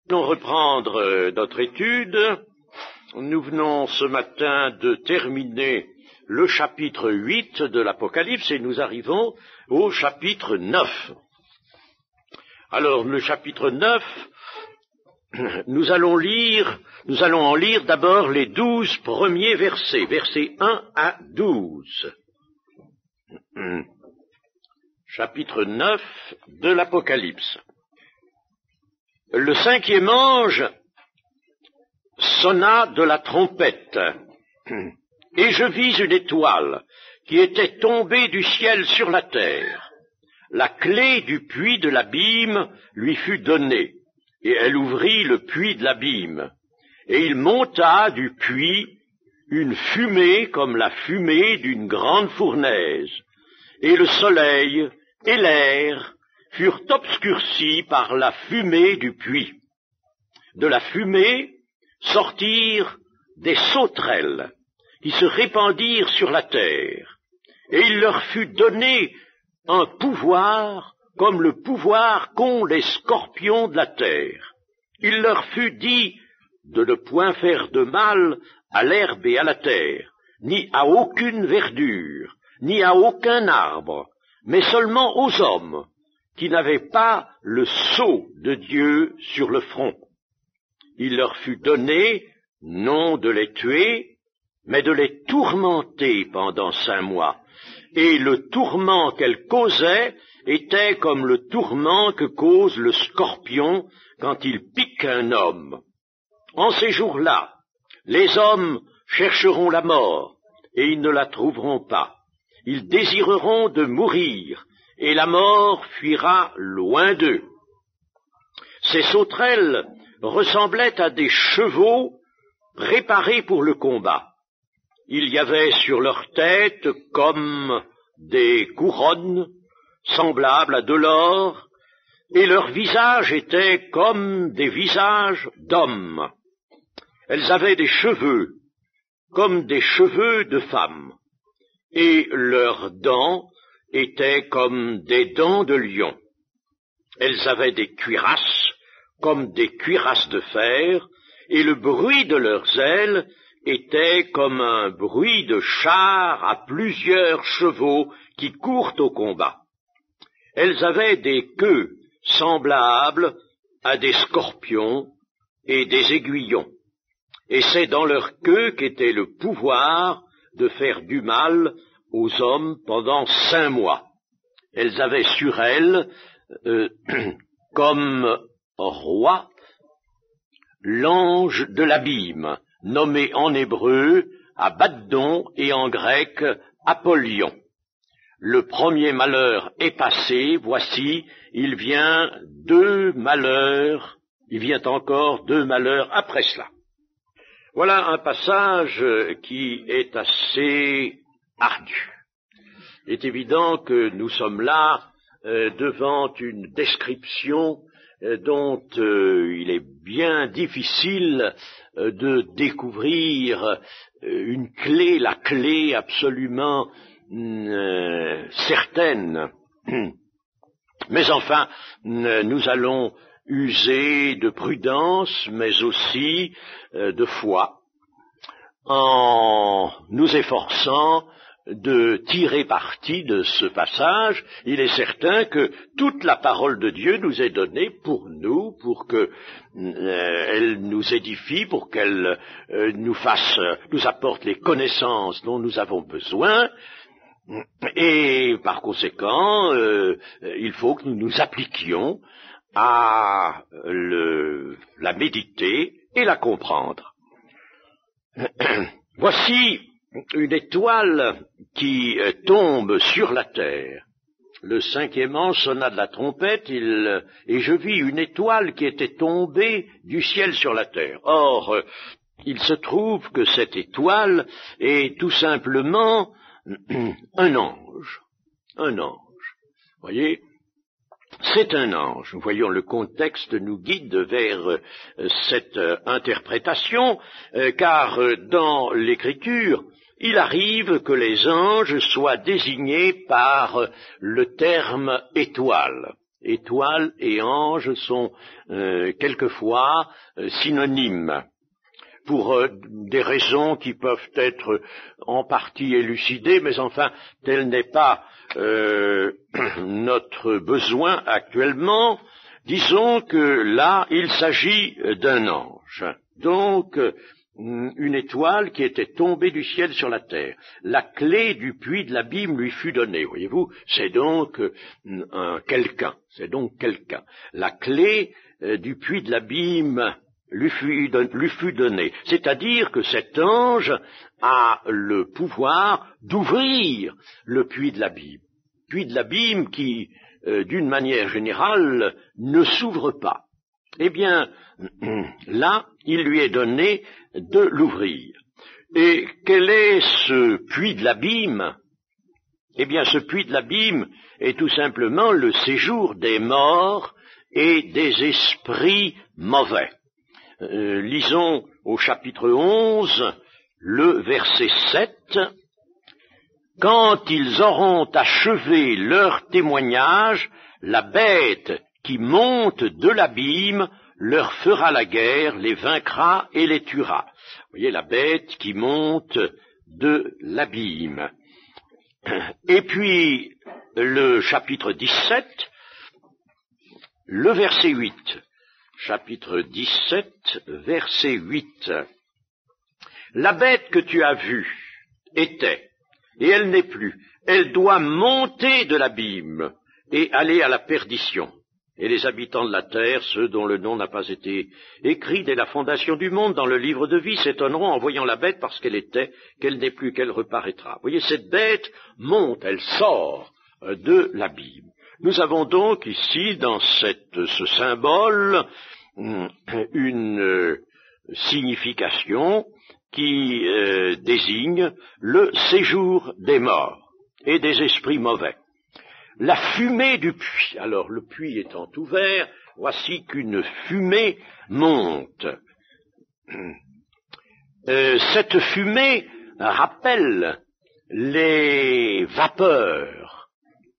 Nous allons reprendre notre étude. Nous venons ce matin de terminer le chapitre 8 de l'Apocalypse et nous arrivons au chapitre 9. Alors, le chapitre 9, nous allons en lire d'abord les 12 premiers versets, versets 1 à 12. Chapitre 9 de l'Apocalypse. Le cinquième ange sonna de la trompette, et je vis une étoile qui était tombée du ciel sur la terre. La clé du puits de l'abîme lui fut donnée, et elle ouvrit le puits de l'abîme. Et il monta du puits une fumée comme la fumée d'une grande fournaise, et le soleil et l'air furent obscurcis par la fumée du puits. De la fumée sortirent des sauterelles qui se répandirent sur la terre, et il leur fut donné un pouvoir comme le pouvoir qu'ont les scorpions de la terre. Il leur fut dit de ne point faire de mal à l'herbe et à la terre, ni à aucune verdure, ni à aucun arbre, mais seulement aux hommes qui n'avaient pas le sceau de Dieu sur le front. Il leur fut donné non de les tuer, mais de les tourmenter pendant 5 mois. Et le tourment qu'elles causaient était comme le tourment que cause le scorpion quand il pique un homme. En ces jours-là, les hommes chercheront la mort, et ils ne la trouveront pas. Ils désireront de mourir, et la mort fuira loin d'eux. Ces sauterelles ressemblaient à des chevaux préparés pour le combat. Il y avait sur leur tête comme des couronnes semblables à de l'or, et leurs visages étaient comme des visages d'hommes. Elles avaient des cheveux comme des cheveux de femmes, et leurs dents étaient comme des dents de lion. Elles avaient des cuirasses comme des cuirasses de fer, et le bruit de leurs ailes était comme un bruit de chars à plusieurs chevaux qui courent au combat. Elles avaient des queues semblables à des scorpions et des aiguillons, et c'est dans leur queue qu'était le pouvoir de faire du mal aux hommes pendant 5 mois. Elles avaient sur elles, comme roi, l'ange de l'abîme, nommé en hébreu Abaddon et en grec Apollyon. Le premier malheur est passé, voici, il vient encore 2 malheurs après cela. Voilà un passage qui est assez ardu. Il est évident que nous sommes là devant une description dont il est bien difficile de découvrir la clé absolument certaine. Mais enfin, nous allons user de prudence, mais aussi de foi, en nous efforçant de tirer parti de ce passage. Il est certain que toute la parole de Dieu nous est donnée pour nous, pour que elle nous édifie, pour qu'elle nous apporte les connaissances dont nous avons besoin, et par conséquent, il faut que nous nous appliquions à la méditer et la comprendre. Voici une étoile qui tombe sur la terre. Le cinquième ange sonna de la trompette, et je vis une étoile qui était tombée du ciel sur la terre. Or, il se trouve que cette étoile est tout simplement un ange. Un ange. Voyez, c'est un ange. Nous voyons, le contexte nous guide vers cette interprétation, car dans l'Écriture, il arrive que les anges soient désignés par le terme étoile. étoile et ange sont quelquefois synonymes, pour des raisons qui peuvent être en partie élucidées, mais enfin, tel n'est pas notre besoin actuellement. Disons que là, il s'agit d'un ange. Donc, une étoile qui était tombée du ciel sur la terre. La clé du puits de l'abîme lui fut donnée. Voyez-vous, c'est donc quelqu'un. C'est donc quelqu'un. La clé du puits de l'abîme lui fut donnée. C'est-à-dire que cet ange a le pouvoir d'ouvrir le puits de l'abîme. Puits de l'abîme qui, d'une manière générale, ne s'ouvre pas. Eh bien, là, il lui est donné de l'ouvrir. Et quel est ce puits de l'abîme? Eh bien, ce puits de l'abîme est tout simplement le séjour des morts et des esprits mauvais. Lisons au chapitre 11, le verset 7. « Quand ils auront achevé leur témoignage, la bête qui monte de l'abîme leur fera la guerre, les vaincra et les tuera. » Vous voyez, la bête qui monte de l'abîme. Et puis, le chapitre 17, le verset 8. Chapitre 17, verset 8. « La bête que tu as vue était, et elle n'est plus, elle doit monter de l'abîme et aller à la perdition. Et les habitants de la terre, ceux dont le nom n'a pas été écrit dès la fondation du monde dans le livre de vie, s'étonneront en voyant la bête parce qu'elle était, qu'elle n'est plus, qu'elle reparaîtra. » Vous voyez, cette bête monte, elle sort de l'abîme. Nous avons donc ici, dans ce symbole, une signification qui désigne le séjour des morts et des esprits mauvais. La fumée du puits. Alors, le puits étant ouvert, voici qu'une fumée monte. Cette fumée rappelle les vapeurs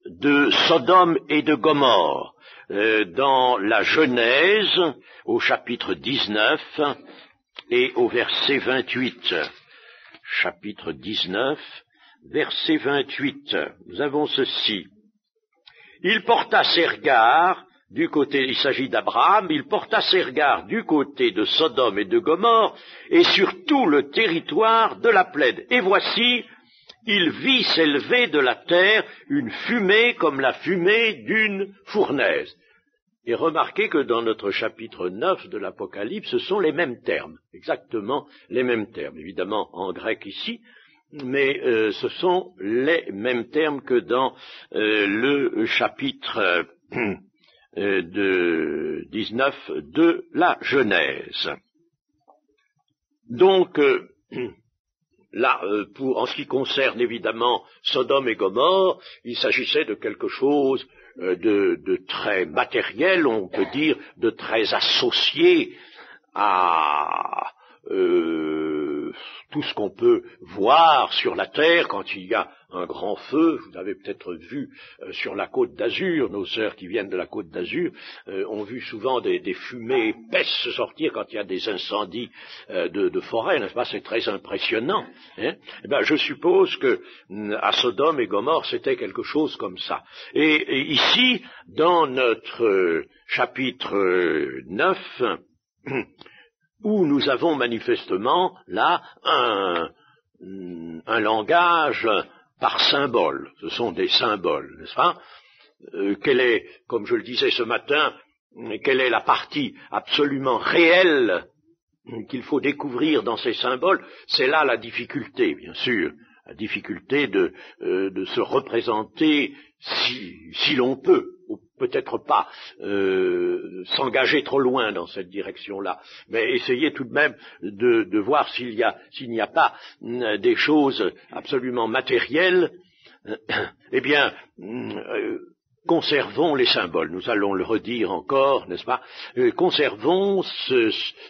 de Sodome et de Gomorrhe dans la Genèse, au chapitre 19 et au verset 28. Chapitre 19, verset 28. Nous avons ceci. Il porta ses regards du côté, il s'agit d'Abraham, il porta ses regards du côté de Sodome et de Gomorrhe et sur tout le territoire de la plaine. Et voici, il vit s'élever de la terre une fumée comme la fumée d'une fournaise. Et remarquez que dans notre chapitre 9 de l'Apocalypse, ce sont les mêmes termes, exactement les mêmes termes, évidemment en grec ici, mais ce sont les mêmes termes que dans le chapitre 19 de la Genèse. Donc, là, en ce qui concerne évidemment Sodome et Gomorrhe, il s'agissait de quelque chose de très matériel, on peut dire, de très associé à tout ce qu'on peut voir sur la terre quand il y a un grand feu. Vous avez peut-être vu sur la côte d'Azur, nos sœurs qui viennent de la côte d'Azur ont vu souvent des fumées épaisses sortir quand il y a des incendies de forêt, n'est-ce pas? C'est très impressionnant. Hein? Eh bien, je suppose que à Sodome et Gomorrhe, c'était quelque chose comme ça. Et ici, dans notre chapitre 9, où nous avons manifestement là un langage par symbole. Ce sont des symboles, n'est-ce pas? Quelle est, comme je le disais ce matin, quelle est la partie absolument réelle qu'il faut découvrir dans ces symboles? C'est là la difficulté, bien sûr, la difficulté de se représenter si l'on peut, ou peut-être pas s'engager trop loin dans cette direction-là, mais essayer tout de même de voir s'il n'y a pas des choses absolument matérielles. Eh bien, conservons les symboles, nous allons le redire encore, n'est-ce pas? Conservons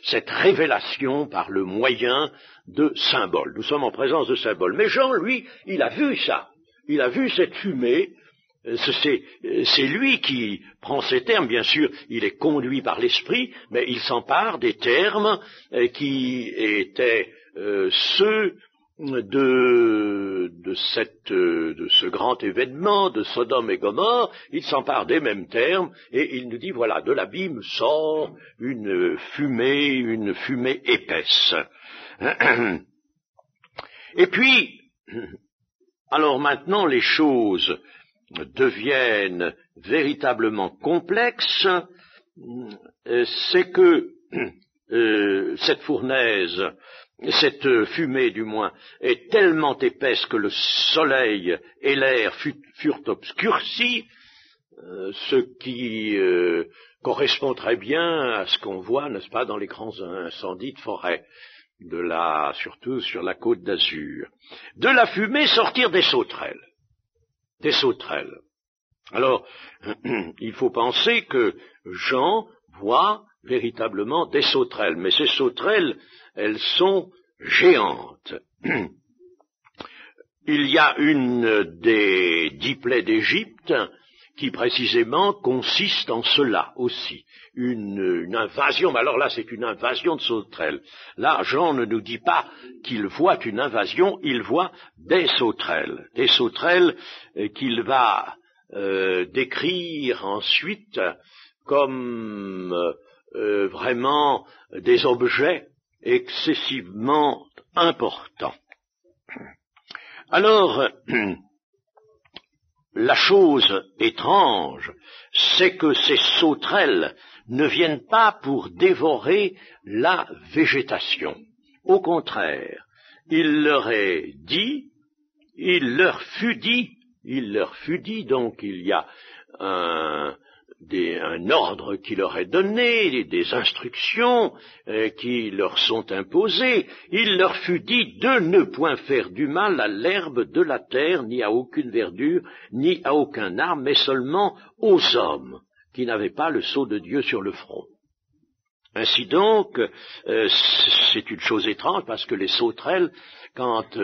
cette révélation par le moyen de symboles. Nous sommes en présence de symboles. Mais Jean, lui, il a vu ça. Il a vu cette fumée c'est lui qui prend ces termes, bien sûr, il est conduit par l'esprit, mais il s'empare des termes qui étaient ceux de ce grand événement de Sodome et Gomorrhe. Il s'empare des mêmes termes et il nous dit, voilà, de l'abîme sort une fumée épaisse. Et puis, alors maintenant les choses deviennent véritablement complexes, c'est que cette fournaise, cette fumée du moins, est tellement épaisse que le soleil et l'air furent obscurcis, ce qui correspond très bien à ce qu'on voit, n'est-ce pas, dans les grands incendies de forêt, surtout sur la côte d'Azur. De la fumée sortir des sauterelles. Des sauterelles. Alors, il faut penser que Jean voit véritablement des sauterelles, mais ces sauterelles, elles sont géantes. Il y a une des 10 plaies d'Égypte qui précisément consiste en cela aussi, une invasion, mais alors là c'est une invasion de sauterelles. Là, Jean ne nous dit pas qu'il voit une invasion, il voit des sauterelles qu'il va décrire ensuite comme vraiment des objets excessivement importants. Alors, la chose étrange, c'est que ces sauterelles ne viennent pas pour dévorer la végétation. Au contraire, il leur fut dit, donc il y a un ordre qui leur est donné, des instructions qui leur sont imposées, il leur fut dit de ne point faire du mal à l'herbe de la terre, ni à aucune verdure, ni à aucun arbre, mais seulement aux hommes qui n'avaient pas le sceau de Dieu sur le front. Ainsi donc, c'est une chose étrange parce que les sauterelles, quand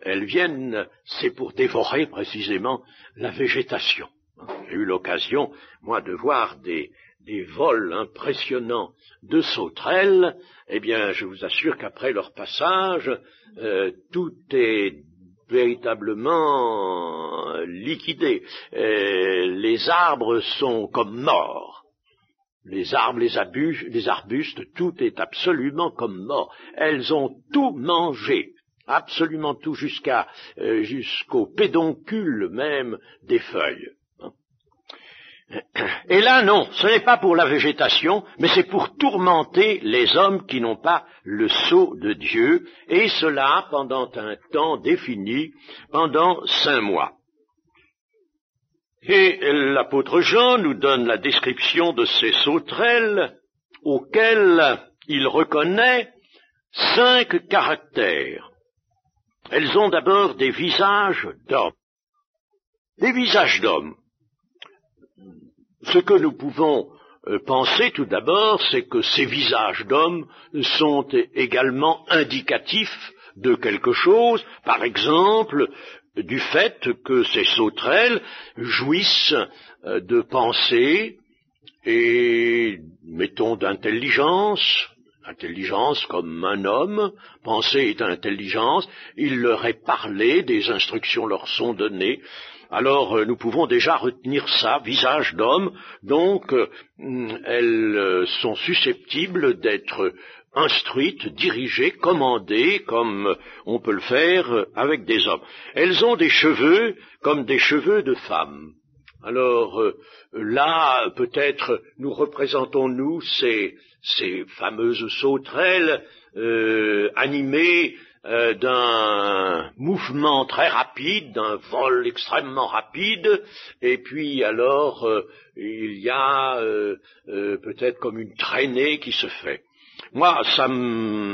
elles viennent, c'est pour dévorer précisément la végétation. J'ai eu l'occasion, moi, de voir des vols impressionnants de sauterelles. Eh bien, je vous assure qu'après leur passage, tout est véritablement liquidé. Les arbres sont comme morts. Les arbres, les arbustes, tout est absolument comme mort. Elles ont tout mangé, absolument tout, jusqu'au pédoncule même des feuilles. Et là, non, ce n'est pas pour la végétation, mais c'est pour tourmenter les hommes qui n'ont pas le sceau de Dieu, et cela pendant un temps défini, pendant 5 mois. Et l'apôtre Jean nous donne la description de ces sauterelles, auxquelles il reconnaît 5 caractères. Elles ont d'abord des visages d'hommes. Des visages d'hommes. Ce que nous pouvons penser tout d'abord, c'est que ces visages d'hommes sont également indicatifs de quelque chose, par exemple, du fait que ces sauterelles jouissent de pensée et, mettons, d'intelligence comme un homme, pensée et intelligence, il leur est parlé, des instructions leur sont données. Alors nous pouvons déjà retenir ça, visage d'homme, donc elles sont susceptibles d'être instruites, dirigées, commandées, comme on peut le faire avec des hommes. Elles ont des cheveux comme des cheveux de femmes. Alors là, peut-être nous représentons-nous ces fameuses sauterelles animées d'un mouvement très rapide, d'un vol extrêmement rapide, et puis alors il y a peut-être comme une traînée qui se fait. Moi,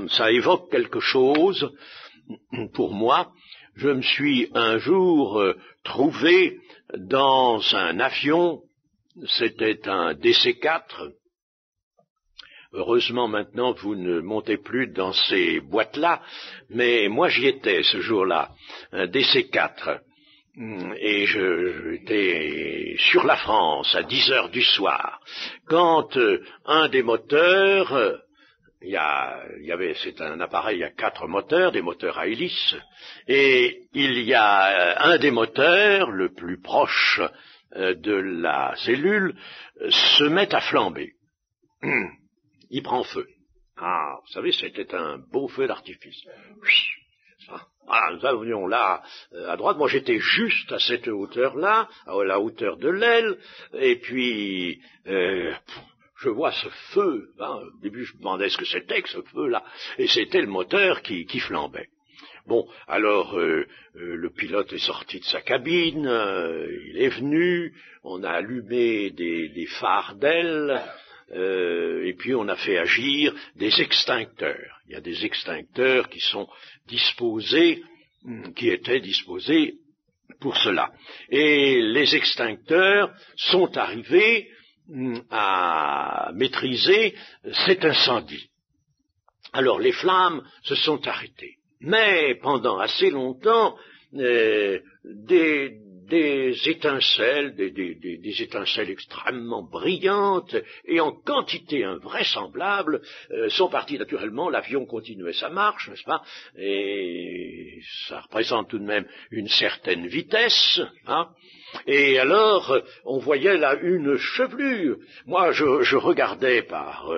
ça évoque quelque chose pour moi. Je me suis un jour trouvé dans un avion, c'était un DC-4. Heureusement maintenant vous ne montez plus dans ces boîtes-là, mais moi j'y étais ce jour-là, un DC-4. et j'étais sur la France à 10 heures du soir, quand un des moteurs, c'est un appareil, il y a 4 moteurs, des moteurs à hélice, et il y a un des moteurs, le plus proche de la cellule, se met à flamber. Il prend feu. Ah, vous savez, c'était un beau feu d'artifice. Voilà, nous avions là, à droite, moi j'étais juste à cette hauteur-là, à la hauteur de l'aile, et puis je vois ce feu, au début je me demandais ce que c'était que ce feu-là, et c'était le moteur qui flambait. Bon, alors le pilote est sorti de sa cabine, il est venu, on a allumé des phares d'aile, et puis on a fait agir des extincteurs. Il y a des extincteurs qui sont disposés, qui étaient disposés pour cela. Et les extincteurs sont arrivés à maîtriser cet incendie. Alors les flammes se sont arrêtées. Mais pendant assez longtemps, des étincelles, des étincelles extrêmement brillantes et en quantité invraisemblable sont parties naturellement. L'avion continuait sa marche, n'est-ce pas? Et ça représente tout de même une certaine vitesse, hein? Et alors, on voyait là une chevelure. Moi, je regardais par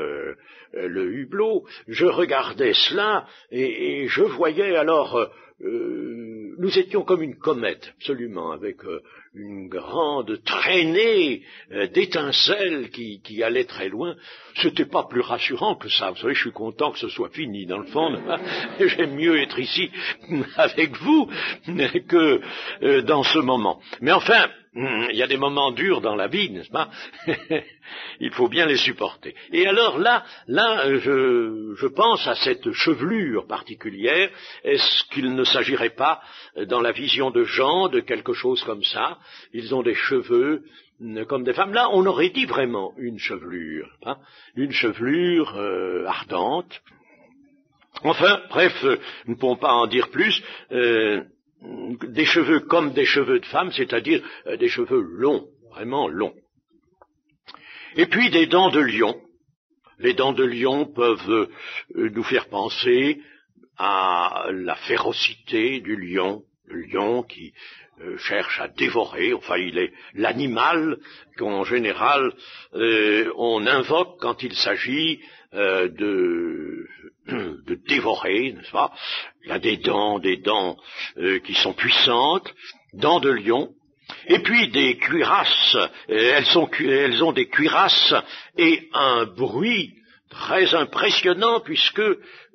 le hublot, je regardais cela, et je voyais alors... nous étions comme une comète, absolument, avec une grande traînée d'étincelles qui allait très loin. C'était pas plus rassurant que ça. Vous savez, je suis content que ce soit fini, dans le fond. J'aime mieux être ici avec vous que dans ce moment. Mais enfin, il y a des moments durs dans la vie, n'est-ce pas? Il faut bien les supporter. Et alors là, je pense à cette chevelure particulière. Est-ce qu'il ne s'agirait pas, dans la vision de Jean, de quelque chose comme ça? Ils ont des cheveux comme des femmes. Là, on aurait dit vraiment une chevelure, hein, une chevelure ardente. Enfin, bref, nous ne pouvons pas en dire plus. Des cheveux comme des cheveux de femme, c'est-à-dire des cheveux longs, vraiment longs. Et puis des dents de lion. Les dents de lion peuvent nous faire penser à la férocité du lion, le lion qui cherche à dévorer, enfin il est l'animal qu'en général on invoque quand il s'agit de dévorer, n'est-ce pas? Il a des dents qui sont puissantes, dents de lion, et puis des cuirasses, elles ont des cuirasses et un bruit très impressionnant puisque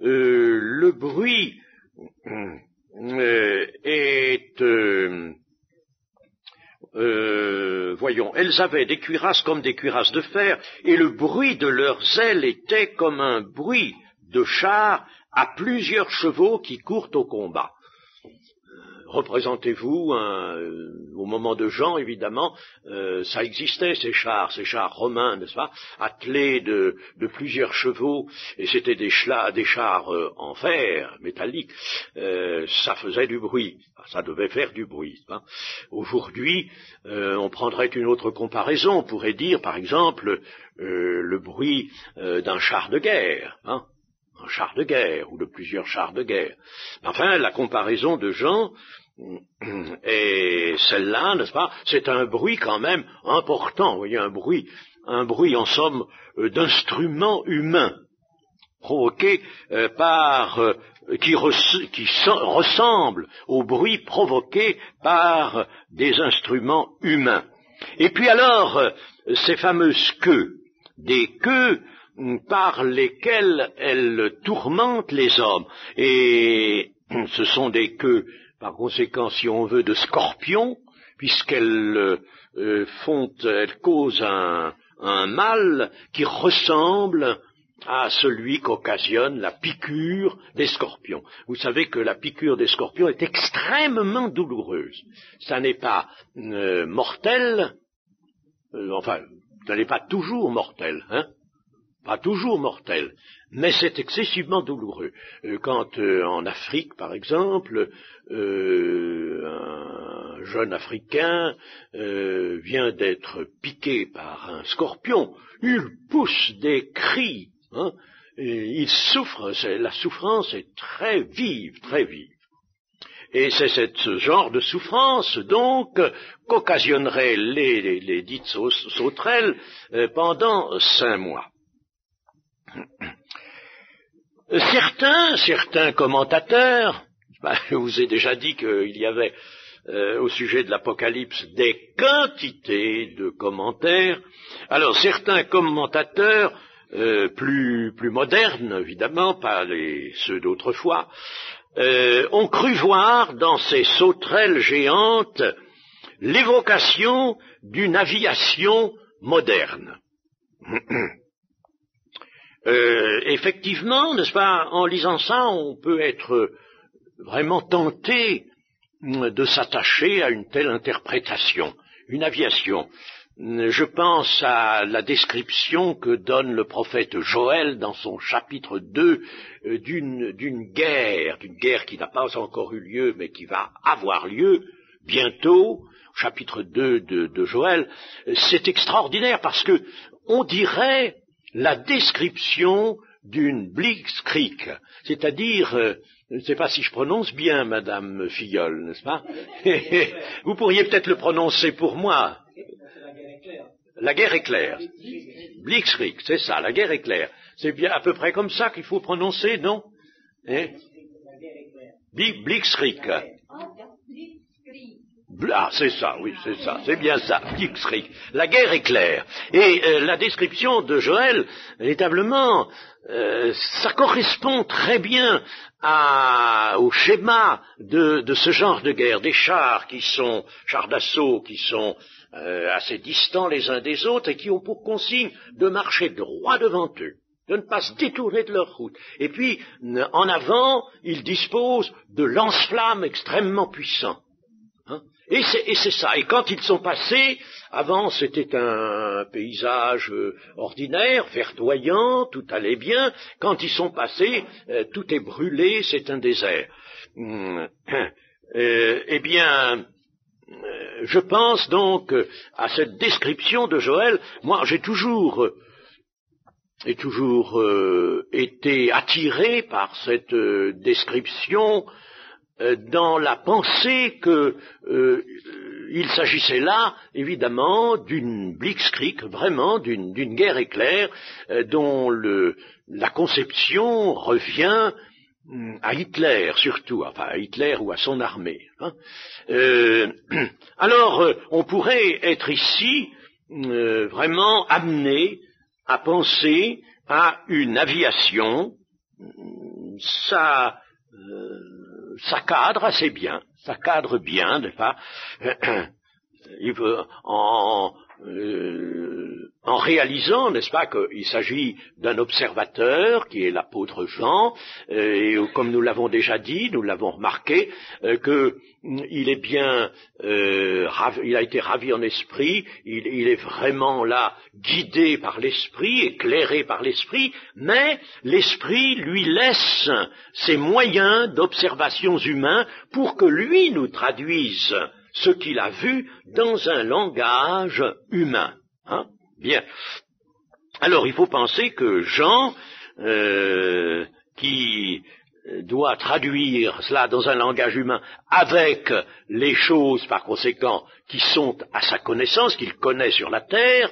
le bruit voyons, elles avaient des cuirasses comme des cuirasses de fer, et le bruit de leurs ailes était comme un bruit de char à plusieurs chevaux qui courent au combat. Représentez-vous, au moment de Jean, évidemment, ça existait, ces chars romains, n'est-ce pas, attelés de plusieurs chevaux, et c'était des chars en fer, métalliques, ça faisait du bruit, ça devait faire du bruit. Hein. Aujourd'hui, on prendrait une autre comparaison, on pourrait dire, par exemple, le bruit d'un char de guerre, hein, un char de guerre, ou de plusieurs chars de guerre. Enfin, la comparaison de Jean est celle-là, n'est-ce pas? C'est un bruit quand même important, vous voyez, un bruit en somme d'instruments humains, provoqué qui ressemble au bruit provoqué par des instruments humains. Et puis alors, ces fameuses queues, des queues par lesquelles elles tourmentent les hommes, et ce sont des queues, par conséquent, si on veut, de scorpions, puisqu'elles causent un mal qui ressemble à celui qu'occasionne la piqûre des scorpions. Vous savez que la piqûre des scorpions est extrêmement douloureuse. Ça n'est pas mortel, enfin, ça n'est pas toujours mortel, hein. pas toujours mortel, mais c'est excessivement douloureux. Quand en Afrique, par exemple, un jeune Africain vient d'être piqué par un scorpion, il pousse des cris, hein, et il souffre, la souffrance est très vive, très vive. Et c'est ce genre de souffrance, donc, qu'occasionneraient les dites sauterelles pendant 5 mois. Certains commentateurs, je vous ai déjà dit qu'il y avait au sujet de l'Apocalypse des quantités de commentaires. Alors certains commentateurs plus modernes, évidemment, pas ceux d'autrefois, ont cru voir dans ces sauterelles géantes l'évocation d'une aviation moderne. Effectivement, n'est-ce pas, en lisant ça, on peut être vraiment tenté de s'attacher à une telle interprétation, une aviation. Je pense à la description que donne le prophète Joël dans son chapitre 2 d'une guerre qui n'a pas encore eu lieu, mais qui va avoir lieu bientôt, chapitre 2 de Joël. C'est extraordinaire parce que on dirait la description d'une Blitzkrieg, c'est-à-dire, je ne sais pas si je prononce bien, Madame Filleul, n'est-ce pas? Vous pourriez peut-être le prononcer pour moi. La guerre éclair. Blitzkrieg, c'est ça, la guerre éclair. C'est bien à peu près comme ça qu'il faut prononcer, non? Blitzkrieg. Ah, c'est ça, oui, c'est ça, c'est bien ça, Blitzkrieg, la guerre éclair. Et la description de Joël, véritablement, ça correspond très bien au schéma de ce genre de guerre, des chars d'assaut qui sont assez distants les uns des autres et qui ont pour consigne de marcher droit devant eux, de ne pas se détourner de leur route. Et puis, en avant, ils disposent de lance-flammes extrêmement puissants. Hein? Et c'est ça. Et quand ils sont passés, avant c'était un paysage ordinaire, verdoyant, tout allait bien. Quand ils sont passés, tout est brûlé, c'est un désert. Eh bien, je pense donc à cette description de Joël. Moi, j'ai toujours été attiré par cette description dans la pensée que il s'agissait là, évidemment, d'une Blitzkrieg, vraiment d'une guerre éclair, dont la conception revient à Hitler, surtout, enfin à Hitler ou à son armée. Hein. Alors, on pourrait être ici vraiment amené à penser à une aviation, ça cadre assez bien, ça cadre bien, n'est-ce pas, en réalisant, n'est-ce pas, qu'il s'agit d'un observateur qui est l'apôtre Jean, et comme nous l'avons déjà dit, nous l'avons remarqué, qu'il est bien, il a été ravi en esprit, il est vraiment là guidé par l'esprit, éclairé par l'esprit, mais l'esprit lui laisse ses moyens d'observation humains pour que lui nous traduise ce qu'il a vu dans un langage humain. Hein? Bien. Alors, il faut penser que Jean, qui doit traduire cela dans un langage humain avec les choses, par conséquent, qui sont à sa connaissance, qu'il connaît sur la terre,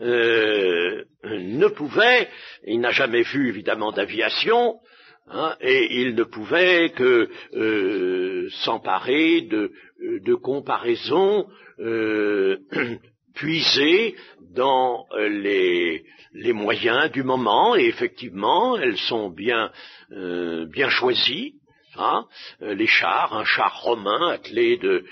ne pouvait, il n'a jamais vu évidemment d'aviation, hein, et il ne pouvait que s'emparer de comparaisons puisées dans les moyens du moment, et effectivement, elles sont bien choisies. Hein, les chars, un char romain attelé de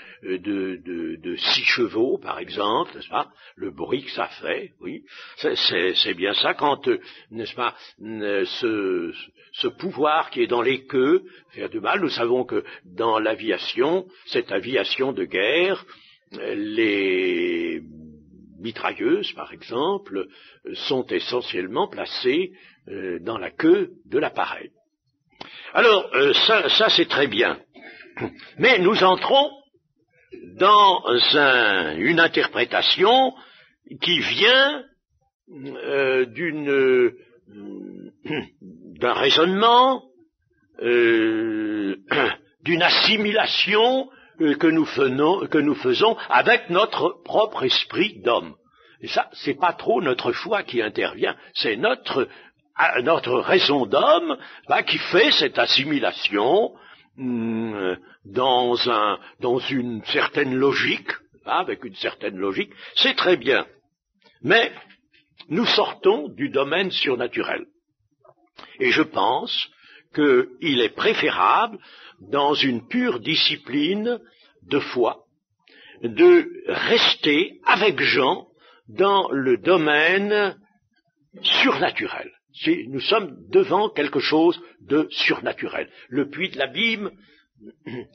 6 chevaux, par exemple, n'est-ce pas, le bruit que ça fait, oui, c'est bien ça quand, n'est-ce pas, ce pouvoir qui est dans les queues fait du mal. Nous savons que dans l'aviation, cette aviation de guerre, les mitrailleuses, par exemple, sont essentiellement placées dans la queue de l'appareil. Alors, ça c'est très bien. Mais nous entrons dans une interprétation qui vient d'un raisonnement, d'une assimilation que nous faisons avec notre propre esprit d'homme. Et ça, c'est pas trop notre foi qui intervient, c'est notre raison d'homme qui fait cette assimilation dans une certaine logique, avec une certaine logique. C'est très bien. Mais nous sortons du domaine surnaturel. Et je pense qu'il est préférable, dans une pure discipline de foi, de rester avec Jean dans le domaine surnaturel. Nous sommes devant quelque chose de surnaturel. Le puits de l'abîme,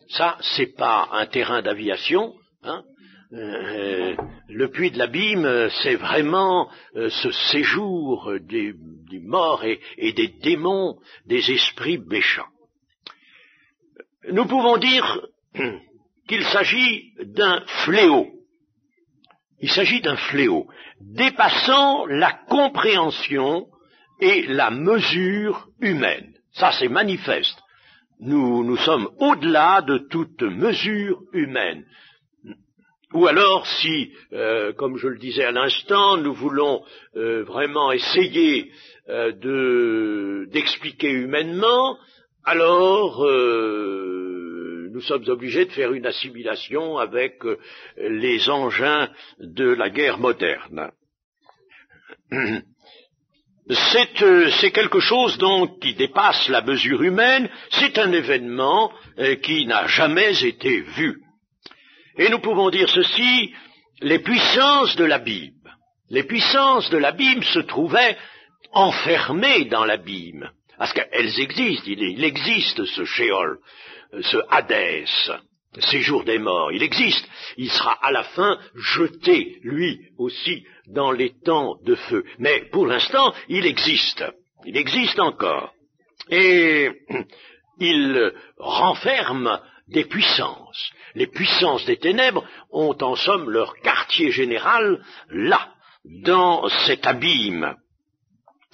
ça, c'est pas un terrain d'aviation, hein. Le puits de l'abîme, c'est vraiment ce séjour des morts et des démons, des esprits méchants. Nous pouvons dire qu'il s'agit d'un fléau. Il s'agit d'un fléau dépassant la compréhension et la mesure humaine. Ça, c'est manifeste. Nous sommes au-delà de toute mesure humaine. Ou alors, si, comme je le disais à l'instant, nous voulons vraiment essayer d'expliquer humainement, alors nous sommes obligés de faire une assimilation avec les engins de la guerre moderne. C'est quelque chose donc qui dépasse la mesure humaine, c'est un événement qui n'a jamais été vu. Et nous pouvons dire ceci, les puissances de l'abîme se trouvaient enfermées dans l'abîme, parce qu'elles existent, il existe ce Sheol, ce Hadès, séjour des morts, il existe, il sera à la fin jeté, lui aussi, dans les temps de feu. Mais pour l'instant, il existe encore. Et il renferme des puissances. Les puissances des ténèbres ont en somme leur quartier général là, dans cet abîme.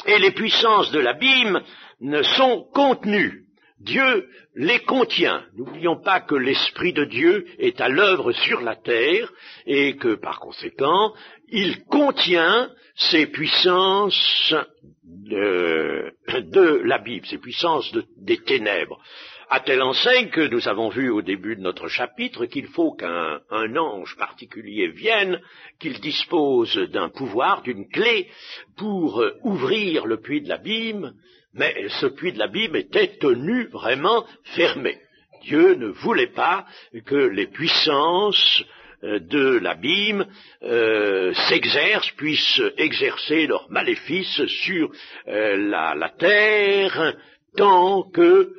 Et les puissances de l'abîme ne sont contenues. Dieu les contient. N'oublions pas que l'Esprit de Dieu est à l'œuvre sur la terre et que, par conséquent, il contient ces puissances de l'abîme, ces puissances des ténèbres. À telle enseigne que nous avons vu au début de notre chapitre qu'il faut qu'un ange particulier vienne, qu'il dispose d'un pouvoir, d'une clé pour ouvrir le puits de l'abîme, mais ce puits de l'abîme était tenu vraiment fermé. Dieu ne voulait pas que les puissances de l'abîme puissent exercer leur maléfice sur la terre tant que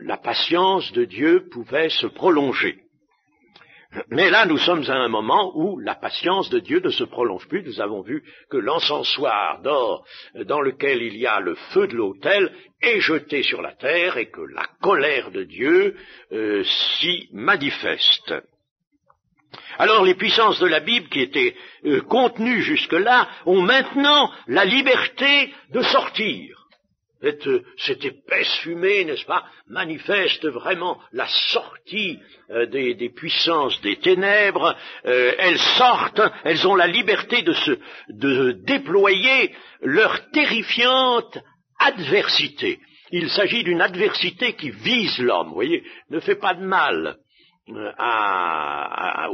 la patience de Dieu pouvait se prolonger. Mais là, nous sommes à un moment où la patience de Dieu ne se prolonge plus. Nous avons vu que l'encensoir d'or dans lequel il y a le feu de l'autel est jeté sur la terre et que la colère de Dieu s'y manifeste. Alors les puissances de la Bible qui étaient contenues jusque-là ont maintenant la liberté de sortir. Cette épaisse fumée, n'est-ce pas, manifeste vraiment la sortie des puissances des ténèbres. Elles sortent, elles ont la liberté de déployer leur terrifiante adversité. Il s'agit d'une adversité qui vise l'homme, vous voyez, ne fait pas de mal à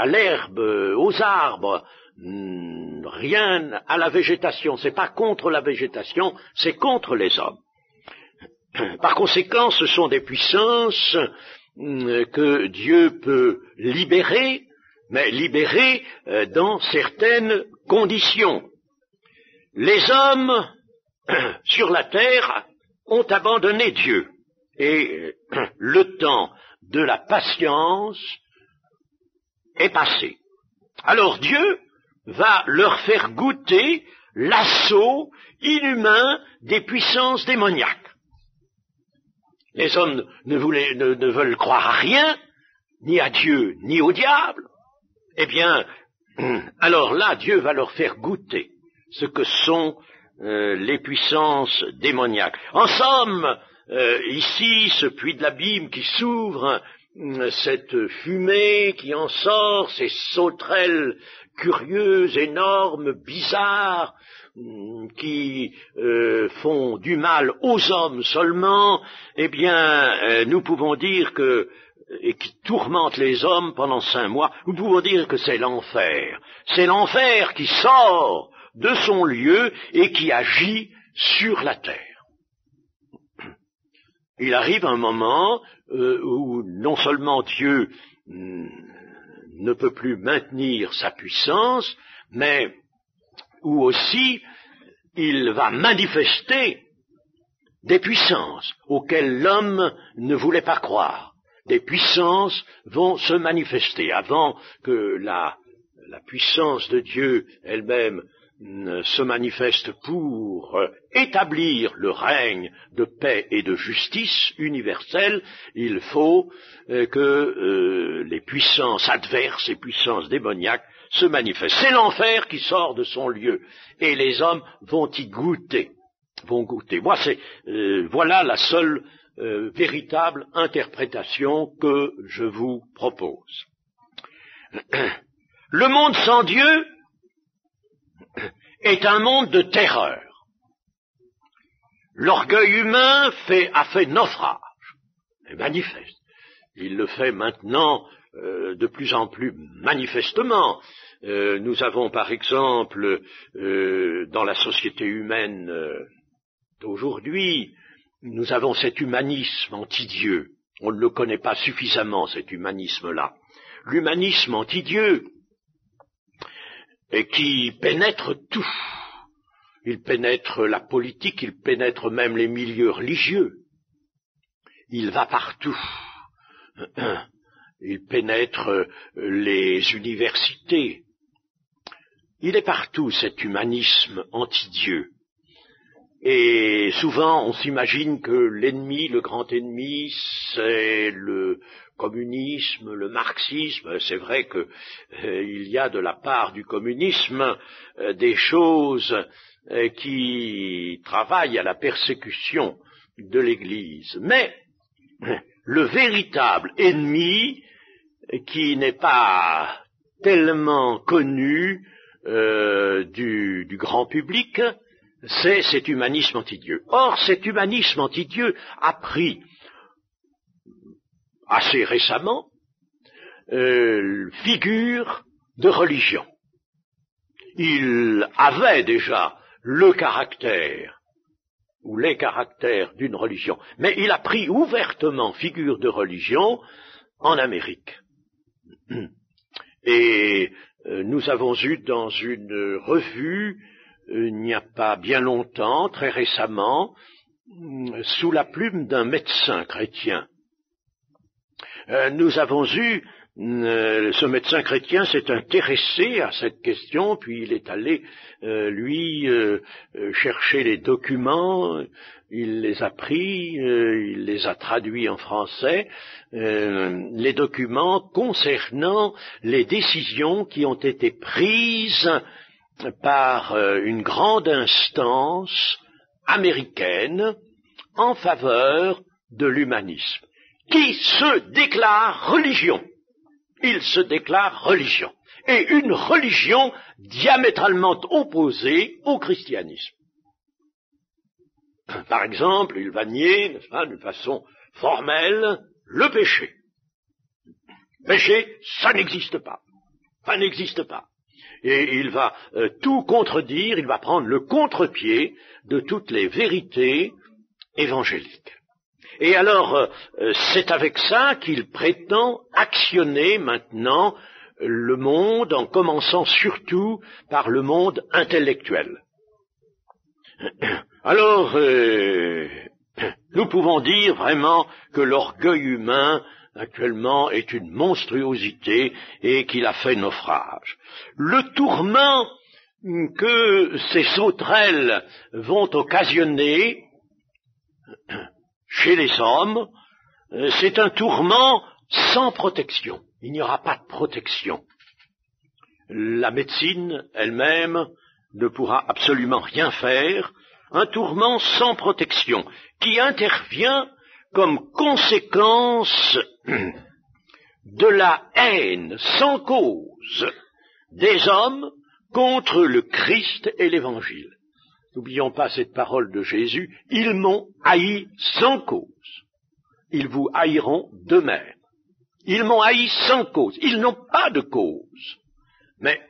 l'herbe, aux arbres, rien à la végétation. C'est pas contre la végétation, c'est contre les hommes. Par conséquent, ce sont des puissances que Dieu peut libérer, mais libérer dans certaines conditions. Les hommes sur la terre ont abandonné Dieu et le temps de la patience est passé. Alors Dieu va leur faire goûter l'assaut inhumain des puissances démoniaques. Les hommes ne veulent croire à rien, ni à Dieu, ni au diable. Eh bien, alors là, Dieu va leur faire goûter ce que sont les puissances démoniaques. En somme, ici, ce puits de l'abîme qui s'ouvre, cette fumée qui en sort, ces sauterelles curieuses, énormes, bizarres, qui font du mal aux hommes seulement, eh bien, nous pouvons dire que, et qui tourmentent les hommes pendant 5 mois, nous pouvons dire que c'est l'enfer. C'est l'enfer qui sort de son lieu et qui agit sur la terre. Il arrive un moment où non seulement Dieu ne peut plus maintenir sa puissance, mais où aussi il va manifester des puissances auxquelles l'homme ne voulait pas croire. Des puissances vont se manifester avant que la puissance de Dieu elle-même se manifeste pour établir le règne de paix et de justice universelle. Il faut que les puissances adverses, les puissances démoniaques se manifestent. C'est l'enfer qui sort de son lieu et les hommes vont y goûter. Voilà la seule véritable interprétation que je vous propose. Le monde sans Dieu est un monde de terreur. L'orgueil humain a fait naufrage, et manifeste. Il le fait maintenant de plus en plus manifestement. Nous avons par exemple dans la société humaine d'aujourd'hui, nous avons cet humanisme anti-Dieu. On ne le connaît pas suffisamment, cet humanisme-là. L'humanisme anti-Dieu, et qui pénètre tout. Il pénètre la politique, il pénètre même les milieux religieux. Il va partout. Il pénètre les universités. Il est partout, cet humanisme anti-Dieu. Et souvent, on s'imagine que l'ennemi, le grand ennemi, c'est le communisme, le marxisme. C'est vrai que il y a de la part du communisme des choses qui travaillent à la persécution de l'Église. Mais le véritable ennemi, qui n'est pas tellement connu du grand public, c'est cet humanisme anti-Dieu. Or, cet humanisme anti-Dieu a pris assez récemment figure de religion. Il avait déjà le caractère ou les caractères d'une religion, mais il a pris ouvertement figure de religion en Amérique. Et nous avons eu dans une revue, il n'y a pas bien longtemps, très récemment, sous la plume d'un médecin chrétien, nous avons eu, ce médecin chrétien s'est intéressé à cette question, puis il est allé, chercher les documents, il les a pris, il les a traduits en français, les documents concernant les décisions qui ont été prises par une grande instance américaine en faveur de l'humanisme, qui se déclare religion. Il se déclare religion. Et une religion diamétralement opposée au christianisme. Par exemple, il va nier, n'est-ce pas, d'une façon formelle, le péché. Péché, ça n'existe pas. Ça n'existe pas. Et il va tout contredire, il va prendre le contre-pied de toutes les vérités évangéliques. Et alors, c'est avec ça qu'il prétend actionner maintenant le monde, en commençant surtout par le monde intellectuel. Alors, nous pouvons dire vraiment que l'orgueil humain actuellement est une monstruosité et qu'il a fait naufrage. Le tourment que ces sauterelles vont occasionner chez les hommes, c'est un tourment sans protection. Il n'y aura pas de protection. La médecine elle-même ne pourra absolument rien faire. Un tourment sans protection qui intervient comme conséquence de la haine sans cause des hommes contre le Christ et l'Évangile. N'oublions pas cette parole de Jésus, ils m'ont haï sans cause. Ils vous haïront d'eux-mêmes. Ils m'ont haï sans cause. Ils n'ont pas de cause. Mais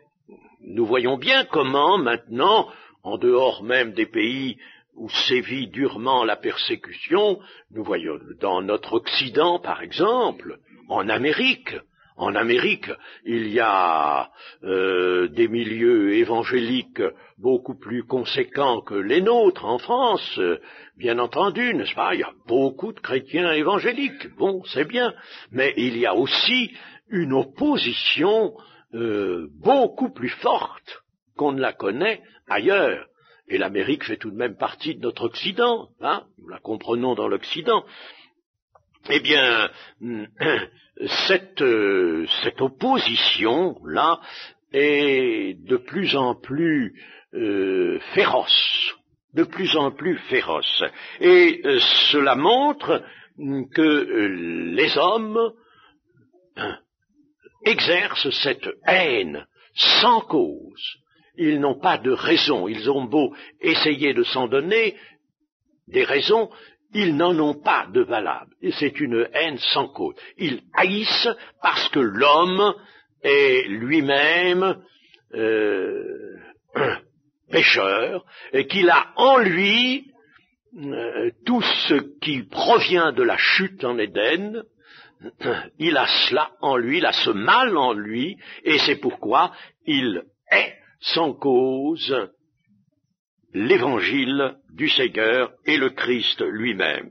nous voyons bien comment maintenant, en dehors même des pays où sévit durement la persécution, nous voyons dans notre Occident par exemple, en Amérique, il y a des milieux évangéliques beaucoup plus conséquents que les nôtres en France, bien entendu, n'est-ce pas? Il y a beaucoup de chrétiens évangéliques, bon, c'est bien, mais il y a aussi une opposition beaucoup plus forte qu'on ne la connaît ailleurs. Et l'Amérique fait tout de même partie de notre Occident, hein, nous la comprenons dans l'Occident. Eh bien, cette opposition-là est de plus en plus féroce, Et cela montre que les hommes exercent cette haine sans cause. Ils n'ont pas de raison. Ils ont beau essayer de s'en donner des raisons, ils n'en ont pas de valables. Et c'est une haine sans cause. Ils haïssent parce que l'homme est lui-même pécheur et qu'il a en lui tout ce qui provient de la chute en Éden. Il a cela en lui, il a ce mal en lui, et c'est pourquoi il est sans cause l'évangile du Seigneur et le Christ lui-même.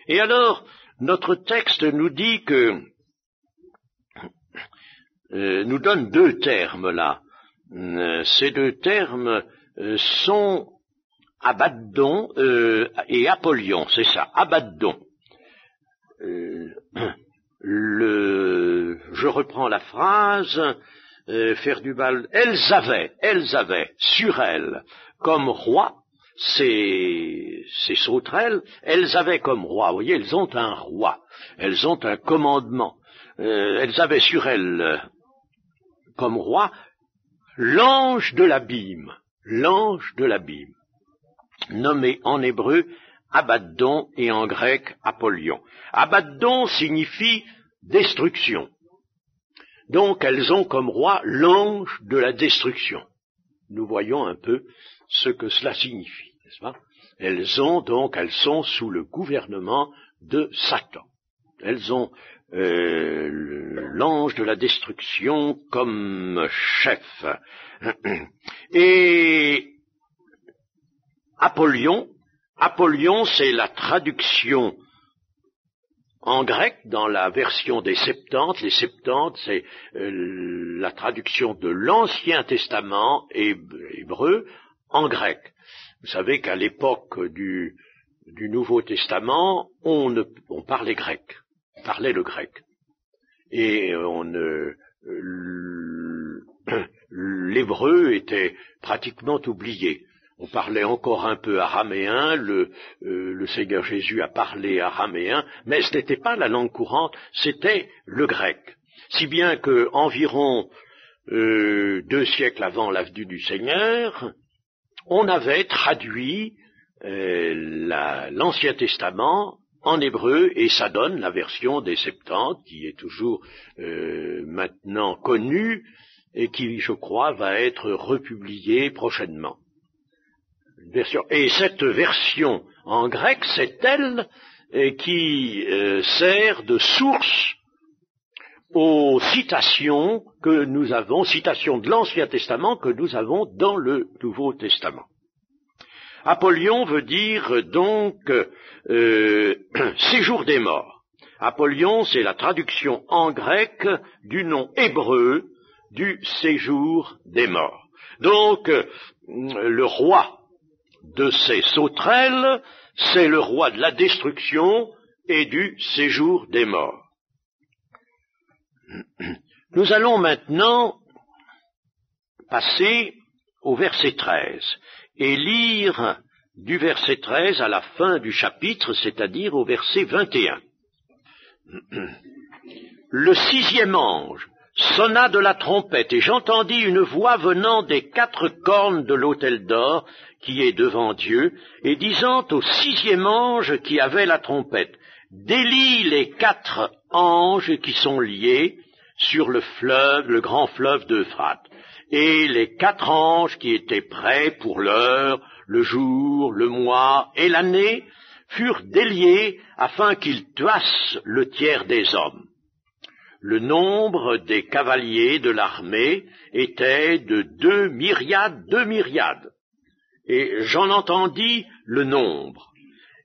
Et alors, notre texte nous dit que, nous donne deux termes là. Ces deux termes sont Abaddon et Apollyon, c'est ça, Abaddon. Je reprends la phrase, faire du mal. Elles avaient sur elles comme roi, ces sauterelles, elles avaient comme roi, vous voyez, elles ont un roi, elles ont un commandement, elles avaient sur elles comme roi l'ange de l'abîme, nommé en hébreu Abaddon et en grec Apollyon. Abaddon signifie destruction. Donc elles ont comme roi l'ange de la destruction. Nous voyons un peu ce que cela signifie, n'est-ce pas? Elles sont sous le gouvernement de Satan. Elles ont l'ange de la destruction comme chef. Et Apollyon, c'est la traduction en grec, dans la version des Septante. Les Septantes, c'est la traduction de l'Ancien Testament hébreu en grec. Vous savez qu'à l'époque du Nouveau Testament, on parlait grec, on parlait le grec. Et l'hébreu était pratiquement oublié. On parlait encore un peu araméen, le Seigneur Jésus a parlé araméen, mais ce n'était pas la langue courante, c'était le grec. Si bien que environ 2 siècles avant la venue du Seigneur, on avait traduit l'Ancien Testament en hébreu, et ça donne la version des Septante, qui est toujours maintenant connue, et qui, je crois, va être republiée prochainement. Et cette version en grec, c'est elle qui sert de source aux citations que nous avons, citations de l'Ancien Testament que nous avons dans le Nouveau Testament. Apollyon veut dire donc séjour des morts. Apollyon, c'est la traduction en grec du nom hébreu du séjour des morts. Donc, le roi de ces sauterelles, c'est le roi de la destruction et du séjour des morts. Nous allons maintenant passer au verset 13 et lire du verset 13 à la fin du chapitre, c'est-à-dire au verset 21. Le 6e ange sonna de la trompette, et j'entendis une voix venant des 4 cornes de l'autel d'or qui est devant Dieu, et disant au 6e ange qui avait la trompette, délie les 4 anges qui sont liés sur le fleuve, le grand fleuve d'Euphrate. Et les 4 anges qui étaient prêts pour l'heure, le jour, le mois et l'année, furent déliés afin qu'ils tuassent le tiers des hommes. Le nombre des cavaliers de l'armée était de 2 myriades, et j'en entendis le nombre.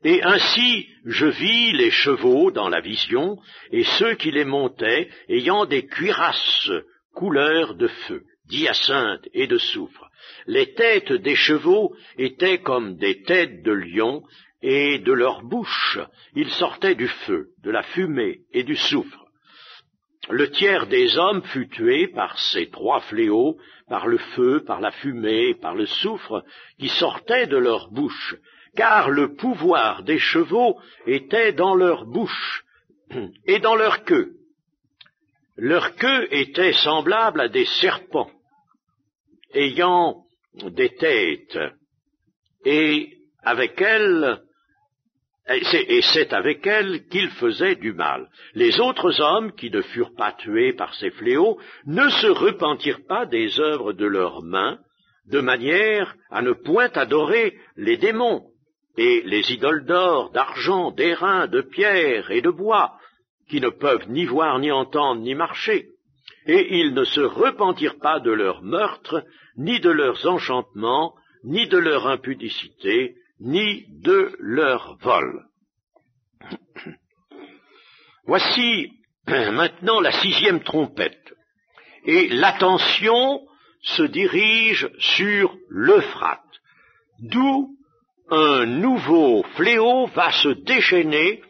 Et ainsi je vis les chevaux dans la vision, et ceux qui les montaient, ayant des cuirasses couleur de feu, d'hyacinthe et de soufre. Les têtes des chevaux étaient comme des têtes de lions, et de leur bouche il sortait du feu, de la fumée et du soufre. Le tiers des hommes fut tué par ces 3 fléaux, par le feu, par la fumée, par le soufre, qui sortaient de leur bouche, car le pouvoir des chevaux était dans leur bouche et dans leur queue. Leur queue était semblable à des serpents, ayant des têtes, et c'est avec elles qu'ils faisaient du mal. Les autres hommes, qui ne furent pas tués par ces fléaux, ne se repentirent pas des œuvres de leurs mains, de manière à ne point adorer les démons, et les idoles d'or, d'argent, d'airain, de pierre et de bois, qui ne peuvent ni voir, ni entendre, ni marcher. Et ils ne se repentirent pas de leurs meurtres, ni de leurs enchantements, ni de leur impudicité, ni de leur vol. Voici maintenant la 6e trompette, et l'attention se dirige sur l'Euphrate, d'où un nouveau fléau va se déchaîner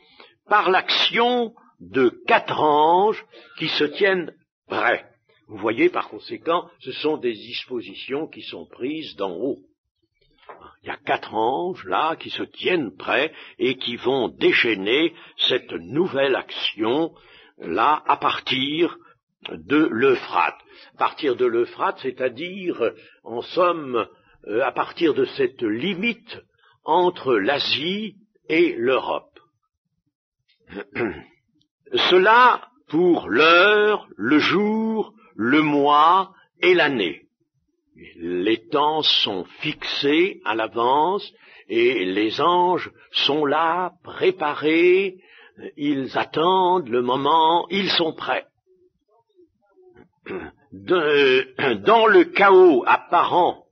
par l'action de 4 anges qui se tiennent prêts. Vous voyez, par conséquent, ce sont des dispositions qui sont prises d'en haut. Il y a 4 anges, là, qui se tiennent prêts et qui vont déchaîner cette nouvelle action, là, à partir de l'Euphrate. À partir de l'Euphrate, c'est-à-dire, en somme, à partir de cette limite entre l'Asie et l'Europe. Cela pour l'heure, le jour, le mois et l'année. Les temps sont fixés à l'avance et les anges sont là, préparés, ils attendent le moment, ils sont prêts. Dans le chaos apparent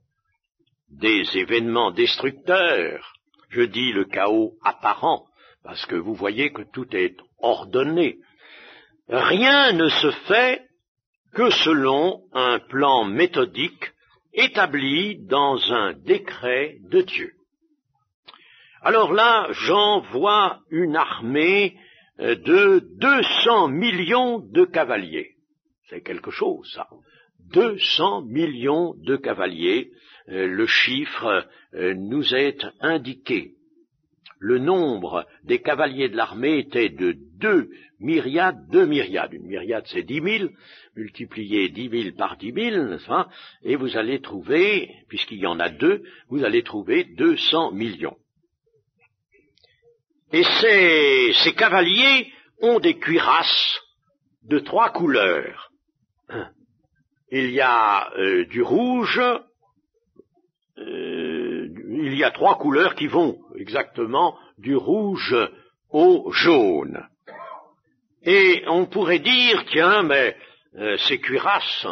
des événements destructeurs, je dis le chaos apparent, parce que vous voyez que tout est ordonné, rien ne se fait que selon un plan méthodique établi dans un décret de Dieu. Alors là, Jean voit une armée de 200 millions de cavaliers. C'est quelque chose, ça. 200 millions de cavaliers, le chiffre nous est indiqué. Le nombre des cavaliers de l'armée était de 2 myriades. Une myriade, c'est 10 000, multipliez 10 000 par 10 000, n'est-ce pas? Et vous allez trouver, puisqu'il y en a 2, vous allez trouver 200 millions. Et ces cavaliers ont des cuirasses de 3 couleurs. Il y a du rouge, il y a 3 couleurs qui vont exactement du rouge au jaune. Et on pourrait dire, tiens, mais ces cuirasses,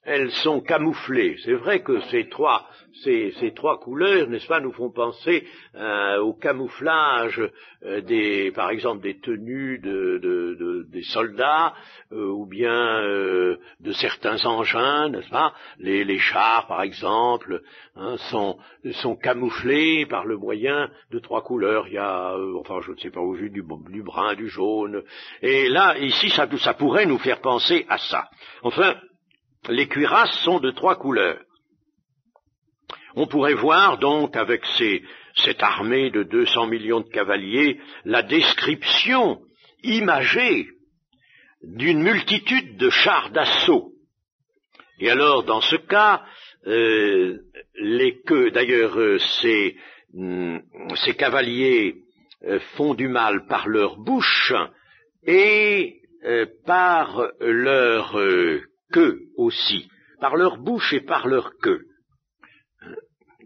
elles sont camouflées. C'est vrai que ces trois couleurs, n'est-ce pas, nous font penser au camouflage par exemple des tenues des soldats, ou bien de certains engins, n'est-ce pas. Les chars, par exemple, sont camouflés par le moyen de trois couleurs. Il y a, je ne sais pas, au vu du brun, du jaune. Et là, ici, ça pourrait nous faire penser à ça. Enfin, les cuirasses sont de trois couleurs. On pourrait voir donc avec cette armée de 200 millions de cavaliers la description imagée d'une multitude de chars d'assaut. Et alors, dans ce cas, ces cavaliers font du mal par leur bouche et par leur queue aussi, par leur bouche et par leur queue.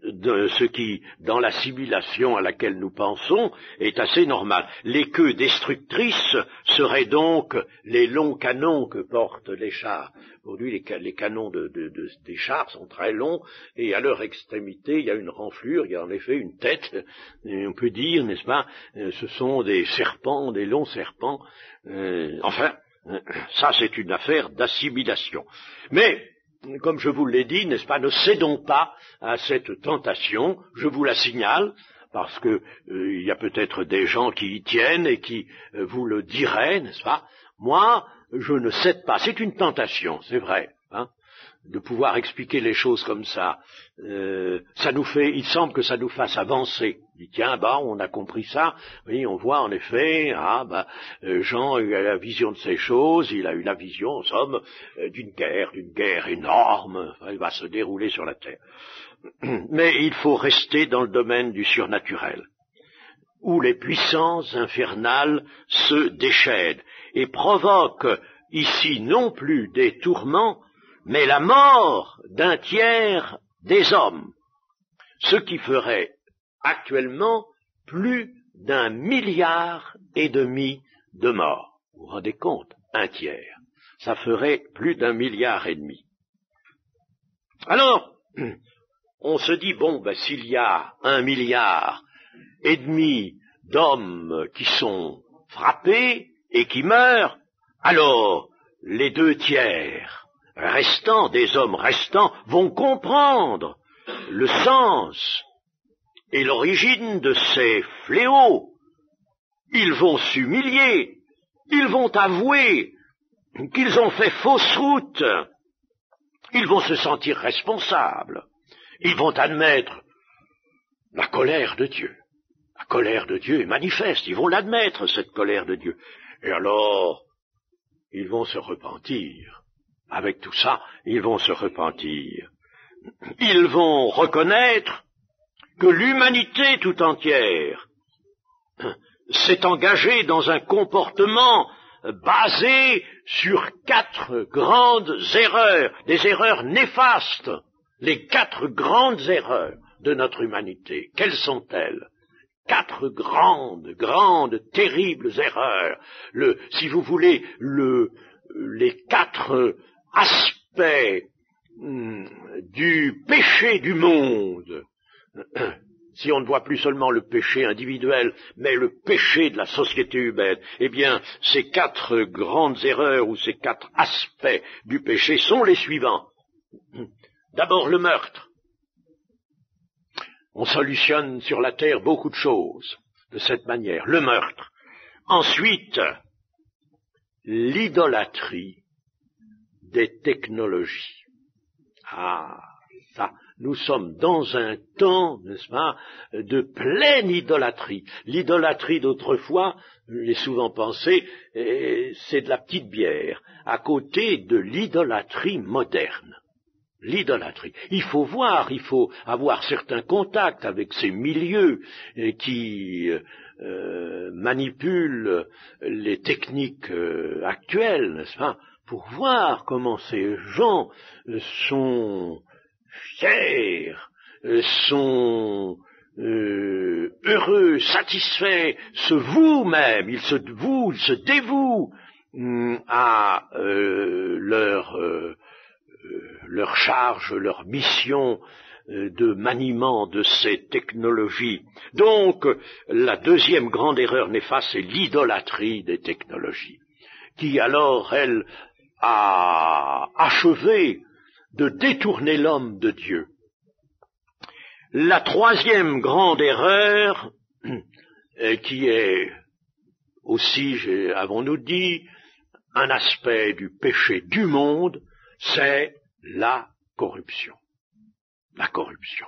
Ce qui, dans la simulation à laquelle nous pensons, est assez normal. Les queues destructrices seraient donc les longs canons que portent les chars. Aujourd'hui, les canons des chars sont très longs, et à leur extrémité, il y a une renflure, il y a en effet une tête, et on peut dire, n'est-ce pas, ce sont des serpents, des longs serpents. Ça c'est une affaire d'assimilation. Mais, comme je vous l'ai dit, n'est-ce pas, ne cédons pas à cette tentation, je vous la signale, parce que il y a peut-être des gens qui y tiennent et qui vous le diraient, n'est-ce pas. Moi, je ne cède pas, c'est une tentation, c'est vrai, de pouvoir expliquer les choses comme ça. Il semble que ça nous fasse avancer. Il dit, tiens, on a compris ça. Oui, on voit en effet, Jean a eu la vision de ces choses, il a eu la vision, en somme, d'une guerre énorme, elle va se dérouler sur la terre. Mais il faut rester dans le domaine du surnaturel, où les puissances infernales se déchaînent et provoquent ici non plus des tourments, mais la mort d'un tiers des hommes, ce qui ferait actuellement plus d'1,5 milliard de morts. Vous vous rendez compte? Un tiers. Ça ferait plus d'1,5 milliard. Alors, on se dit, s'il y a 1,5 milliard d'hommes qui sont frappés et qui meurent, alors les 2 tiers restants, des hommes restants, vont comprendre le sens et l'origine de ces fléaux. Ils vont s'humilier, ils vont avouer qu'ils ont fait fausse route, ils vont se sentir responsables, ils vont admettre la colère de Dieu. La colère de Dieu est manifeste, ils vont l'admettre, cette colère de Dieu. Et alors, ils vont se repentir. Avec tout ça, ils vont se repentir. Ils vont reconnaître que l'humanité tout entière s'est engagée dans un comportement basé sur 4 grandes erreurs, des erreurs néfastes, les 4 grandes erreurs de notre humanité. Quelles sont-elles? 4 grandes, terribles erreurs. Si vous voulez, les 4 aspect du péché du monde, si on ne voit plus seulement le péché individuel, mais le péché de la société humaine, eh bien, ces 4 grandes erreurs ou ces 4 aspects du péché sont les suivants. D'abord, le meurtre. On solutionne sur la terre beaucoup de choses de cette manière. Le meurtre. Ensuite, l'idolâtrie des technologies. Ça, nous sommes dans un temps, n'est-ce pas, de pleine idolâtrie. L'idolâtrie d'autrefois, je l'ai souvent pensé, c'est de la petite bière, à côté de l'idolâtrie moderne. L'idolâtrie. Il faut avoir certains contacts avec ces milieux qui manipulent les techniques actuelles, n'est-ce pas, pour voir comment ces gens sont fiers, sont heureux, satisfaits, se vouent même, ils se dévouent à leur leur charge, leur mission de maniement de ces technologies. Donc, la deuxième grande erreur néfaste, c'est l'idolâtrie des technologies, qui alors, elle, a achevé de détourner l'homme de Dieu. La troisième grande erreur, qui est aussi, avons-nous dit, un aspect du péché du monde, c'est la corruption. La corruption.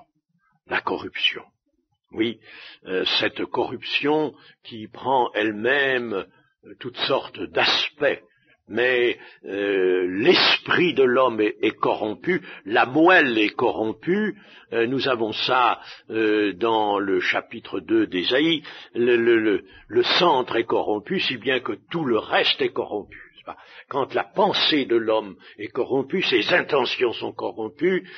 La corruption. Oui, cette corruption qui prend elle-même toutes sortes d'aspects. Mais l'esprit de l'homme est corrompu, la moelle est corrompue, nous avons ça dans le chapitre 2 d'Ésaïe, le centre est corrompu, si bien que tout le reste est corrompu. Quand la pensée de l'homme est corrompue, ses intentions sont corrompues,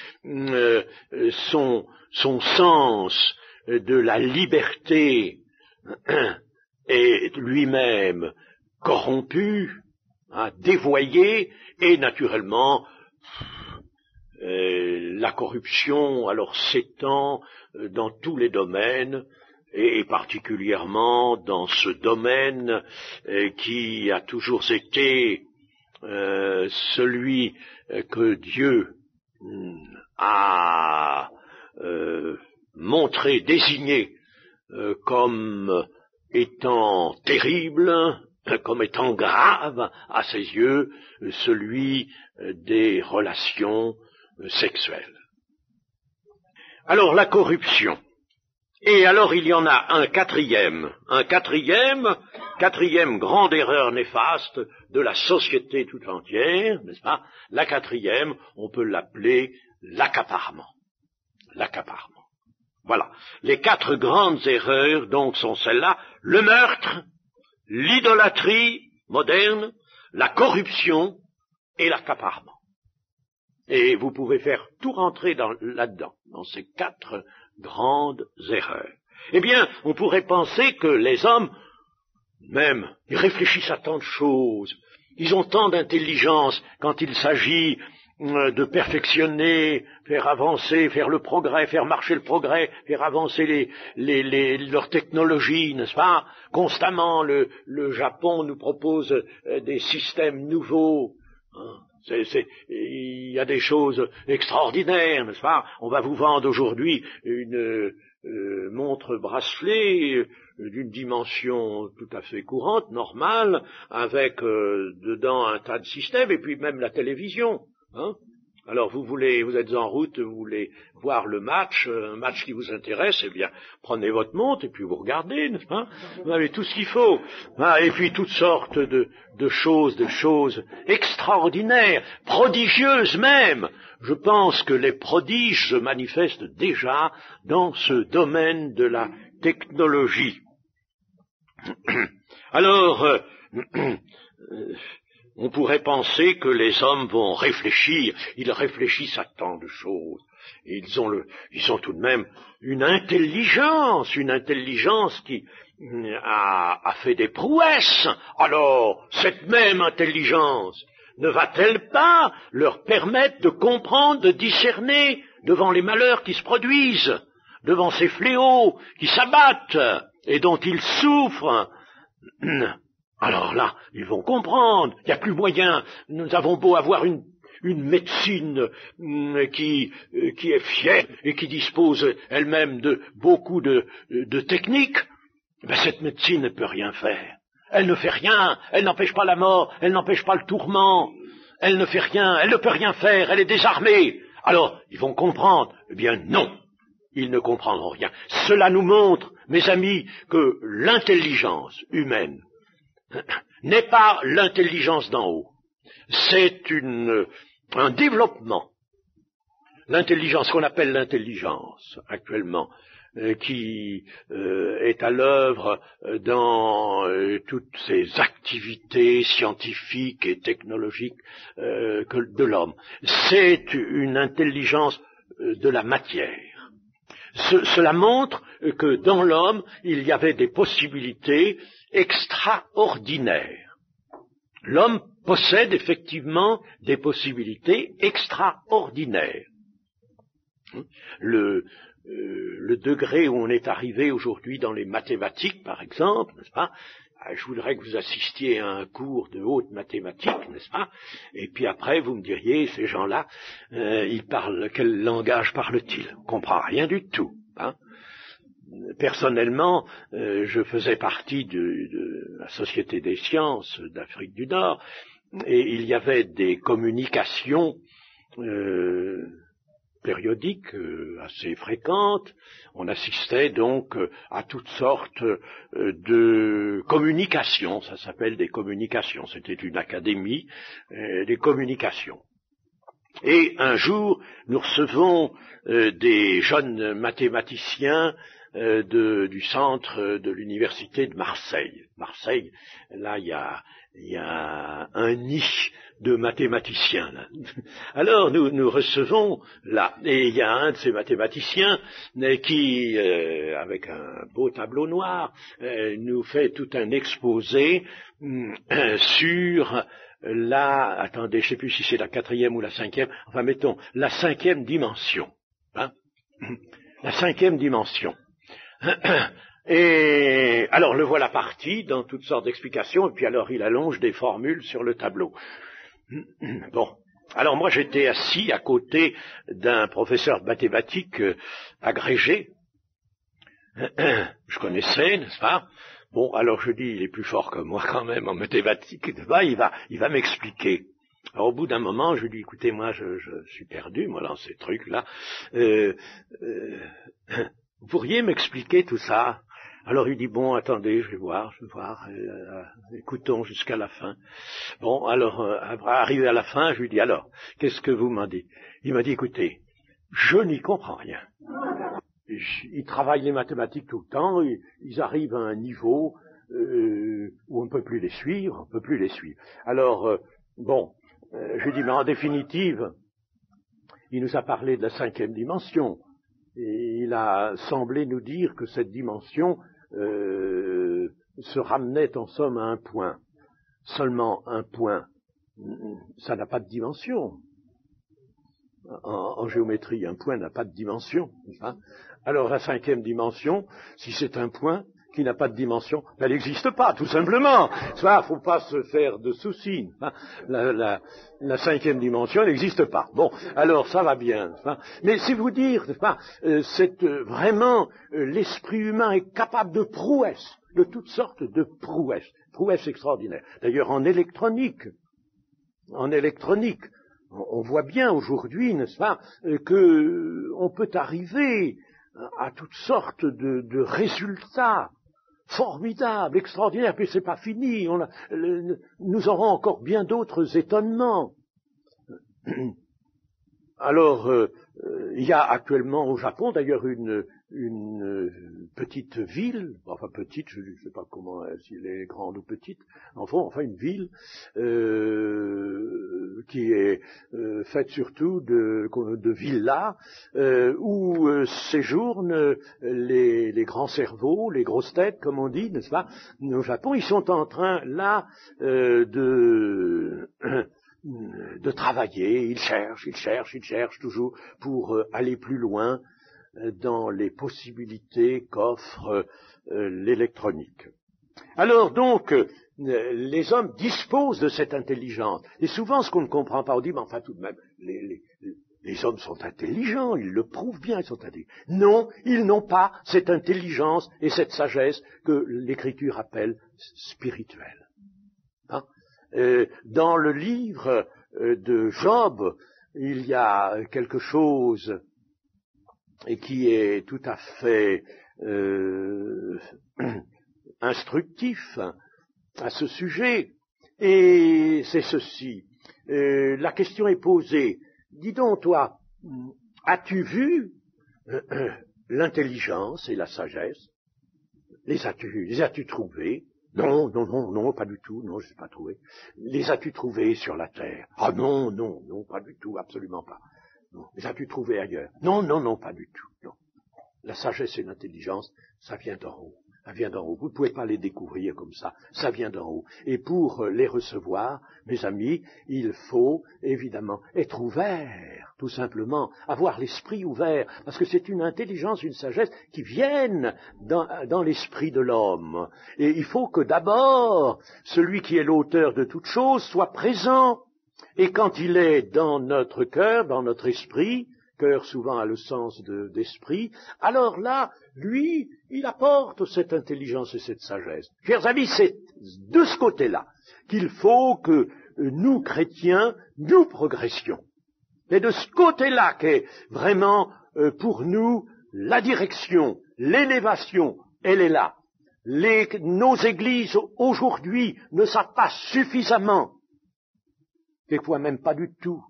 son sens de la liberté est lui-même corrompu, dévoyé, et naturellement la corruption alors s'étend dans tous les domaines, et particulièrement dans ce domaine qui a toujours été celui que Dieu a montré, désigné comme étant terrible, comme étant grave à ses yeux, celui des relations sexuelles. Alors la corruption. Et alors il y en a un quatrième grande erreur néfaste de la société tout entière, n'est-ce pas? La quatrième, on peut l'appeler l'accaparement. L'accaparement. Voilà. Les quatre grandes erreurs, donc, sont celles-là: le meurtre, l'idolâtrie moderne, la corruption et l'accaparement. Et vous pouvez faire tout rentrer là-dedans, dans ces quatre grandes erreurs. Eh bien, on pourrait penser que les hommes, même, ils réfléchissent à tant de choses, ils ont tant d'intelligence quand il s'agit de perfectionner, faire avancer, faire le progrès, faire marcher le progrès, faire avancer leurs technologies, n'est-ce pas? Constamment, le Japon nous propose des systèmes nouveaux. Il y a des choses extraordinaires, n'est-ce pas? On va vous vendre aujourd'hui une montre bracelet d'une dimension tout à fait courante, normale, avec dedans un tas de systèmes, et puis même la télévision. Alors vous êtes en route, vous voulez voir le match, un match qui vous intéresse, eh bien, prenez votre montre et puis vous regardez, n'est-ce pas? Vous avez tout ce qu'il faut. Et puis toutes sortes de choses extraordinaires, prodigieuses même. Je pense que les prodiges se manifestent déjà dans ce domaine de la technologie. Alors, on pourrait penser que les hommes vont réfléchir, ils réfléchissent à tant de choses, et ils ont tout de même une intelligence qui a fait des prouesses. Alors, cette même intelligence ne va-t-elle pas leur permettre de comprendre, de discerner devant les malheurs qui se produisent, devant ces fléaux qui s'abattent et dont ils souffrent? Alors là, ils vont comprendre, il n'y a plus moyen, nous avons beau avoir une médecine qui est fière et qui dispose elle-même de beaucoup de techniques, ben cette médecine ne peut rien faire. Elle ne fait rien, elle n'empêche pas la mort, elle n'empêche pas le tourment, elle ne fait rien, elle ne peut rien faire, elle est désarmée. Alors, ils vont comprendre. Eh bien non, ils ne comprendront rien. Cela nous montre, mes amis, que l'intelligence humaine n'est pas l'intelligence d'en haut. C'est un développement. L'intelligence, qu'on appelle l'intelligence actuellement, qui est à l'œuvre dans toutes ces activités scientifiques et technologiques de l'homme. C'est une intelligence de la matière. Cela montre que dans l'homme, il y avait des possibilités extraordinaires. L'homme possède effectivement des possibilités extraordinaires. Le degré où on est arrivé aujourd'hui dans les mathématiques, par exemple, n'est-ce pas? Je voudrais que vous assistiez à un cours de haute mathématiques, n'est-ce pas? Et puis après, vous me diriez, ces gens-là, ils parlent, quel langage parlent-ils? On ne comprend rien du tout, hein? Personnellement, je faisais partie de la Société des sciences d'Afrique du Nord, et il y avait des communications périodiques assez fréquentes. On assistait donc à toutes sortes de communications, ça s'appelle des communications, c'était une académie des communications. Et un jour, nous recevons des jeunes mathématiciens du centre de l'université de Marseille. Marseille, là, il y a un nid de mathématiciens, là. Alors, nous recevons là, et il y a un de ces mathématiciens qui, avec un beau tableau noir, nous fait tout un exposé sur attendez, je ne sais plus si c'est la 4e ou la 5e, enfin mettons, la 5e dimension. Hein, la 5e dimension. Et alors le voilà parti dans toutes sortes d'explications, et puis alors il allonge des formules sur le tableau. Bon, alors moi j'étais assis à côté d'un professeur de mathématiques agrégé, je connaissais, n'est-ce pas? Bon, alors je dis, il est plus fort que moi quand même en mathématiques, il va m'expliquer. Alors, au bout d'un moment, je lui dis, écoutez, moi je suis perdu, moi dans ces trucs-là, vous pourriez m'expliquer tout ça? Alors il dit, bon, attendez, je vais voir, écoutons jusqu'à la fin. Bon, alors, arrivé à la fin, je lui dis, alors, qu'est-ce que vous m'en dites? Il m'a dit, écoutez, je n'y comprends rien. Ils travaillent les mathématiques tout le temps, ils arrivent à un niveau où on ne peut plus les suivre, Alors, je lui dis, mais en définitive, il nous a parlé de la 5e dimension. Et il a semblé nous dire que cette dimension se ramenait en somme à un point. Seulement un point, ça n'a pas de dimension. En géométrie, un point n'a pas de dimension. Hein. Alors la 5e dimension, si c'est un point qui n'a pas de dimension, elle n'existe pas, tout simplement. Ça, faut pas se faire de soucis. Hein. La 5e dimension n'existe pas. Bon, alors ça va bien. Hein. Mais c'est vous dire, vraiment, l'esprit humain est capable de prouesses, de toutes sortes de prouesses extraordinaires. D'ailleurs, en électronique, on voit bien aujourd'hui, n'est-ce pas, que on peut arriver à toutes sortes de résultats formidables, extraordinaires, puis c'est pas fini, nous aurons encore bien d'autres étonnements. Alors, il y a actuellement au Japon, d'ailleurs, une petite ville, enfin petite, je ne sais pas comment, si elle est grande ou petite, enfin une ville qui est faite surtout de villas où séjournent les grands cerveaux, les grosses têtes, comme on dit, n'est-ce pas? Au Japon, ils sont en train là de travailler, ils cherchent toujours pour aller plus loin dans les possibilités qu'offre l'électronique. Alors donc, les hommes disposent de cette intelligence. Et souvent, ce qu'on ne comprend pas, on dit, mais enfin tout de même, les hommes sont intelligents, ils le prouvent bien, ils sont intelligents. Non, ils n'ont pas cette intelligence et cette sagesse que l'Écriture appelle spirituelle. Hein? Dans le livre de Job, il y a quelque chose qui est tout à fait instructif à ce sujet, et c'est ceci. La question est posée, dis donc toi, as-tu vu l'intelligence et la sagesse? Les as-tu trouvées? Non, pas du tout, non, je ne les ai pas trouvées. Les as-tu trouvées sur la terre? Ah non, pas du tout, absolument pas. Non. Les as-tu trouvées ailleurs? Non, pas du tout, non. La sagesse et l'intelligence, ça vient d'en haut. Ça vient d'en haut. Vous ne pouvez pas les découvrir comme ça vient d'en haut. Et pour les recevoir, mes amis, il faut évidemment être ouvert, tout simplement, avoir l'esprit ouvert, parce que c'est une intelligence, une sagesse qui viennent dans l'esprit de l'homme. Et il faut que d'abord, celui qui est l'auteur de toute chose soit présent. Et quand il est dans notre cœur, dans notre esprit, cœur souvent a le sens d'esprit, alors là, lui, il apporte cette intelligence et cette sagesse. Chers amis, c'est de ce côté-là qu'il faut que nous, chrétiens, nous progressions. C'est de ce côté-là qu'est vraiment pour nous la direction, l'élévation, elle est là. Nos églises aujourd'hui ne savent pas suffisamment, quelquefois même pas du tout,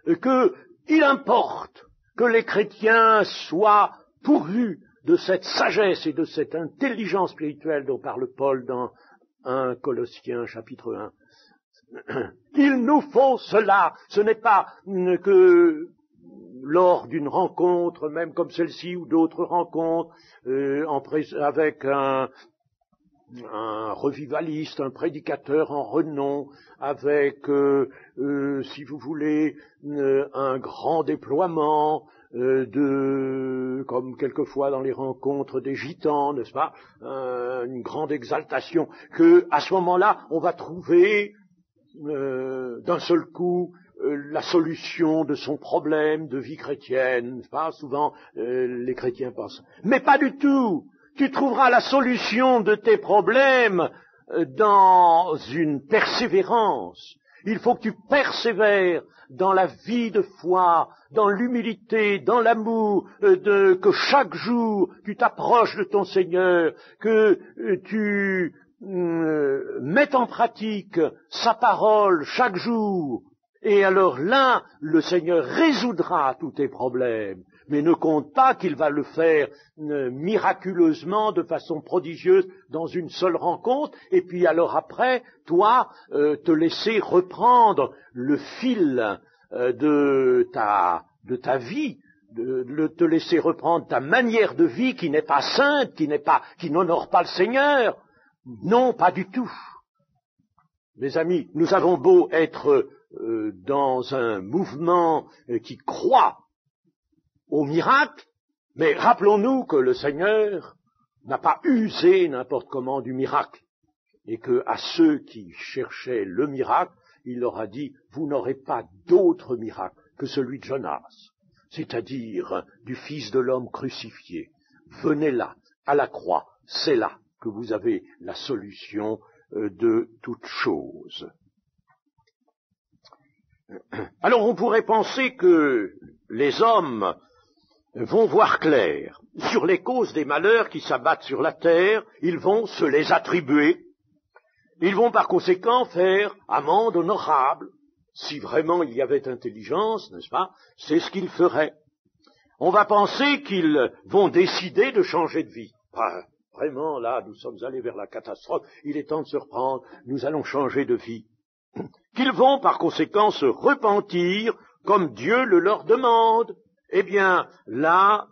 qu'il importe que les chrétiens soient pourvus de cette sagesse et de cette intelligence spirituelle dont parle Paul dans 1 Colossiens chapitre 1. Il nous faut cela. Ce n'est pas que lors d'une rencontre, même comme celle-ci ou d'autres rencontres, avec un revivaliste, un prédicateur en renom, avec, si vous voulez, un grand déploiement comme quelquefois dans les rencontres des gitans, n'est-ce pas, une grande exaltation, que à ce moment-là, on va trouver d'un seul coup la solution de son problème de vie chrétienne, n'est-ce pas, souvent les chrétiens pensent. Mais pas du tout. Tu trouveras la solution de tes problèmes dans une persévérance. Il faut que tu persévères dans la vie de foi, dans l'humilité, dans l'amour, que chaque jour tu t'approches de ton Seigneur, que tu mettes en pratique sa parole chaque jour. Et alors là, le Seigneur résoudra tous tes problèmes. Mais ne compte pas qu'il va le faire miraculeusement, de façon prodigieuse, dans une seule rencontre, et puis alors après, toi, te laisser reprendre le fil de ta vie, de te laisser reprendre ta manière de vie qui n'est pas sainte, qui n'honore pas le Seigneur. Non, pas du tout. Mes amis, nous avons beau être dans un mouvement qui croit au miracle, mais rappelons-nous que le Seigneur n'a pas usé n'importe comment du miracle, et que à ceux qui cherchaient le miracle, il leur a dit, vous n'aurez pas d'autre miracle que celui de Jonas, c'est-à-dire du Fils de l'homme crucifié. Venez là, à la croix, c'est là que vous avez la solution de toute chose. Alors on pourrait penser que les hommes vont voir clair. Sur les causes des malheurs qui s'abattent sur la terre, ils vont se les attribuer. Ils vont par conséquent faire amende honorable. Si vraiment il y avait intelligence, n'est-ce pas, c'est ce qu'ils feraient. On va penser qu'ils vont décider de changer de vie. Vraiment, là, nous sommes allés vers la catastrophe, il est temps de se reprendre, nous allons changer de vie. Qu'ils vont par conséquent se repentir comme Dieu le leur demande. Eh bien, là,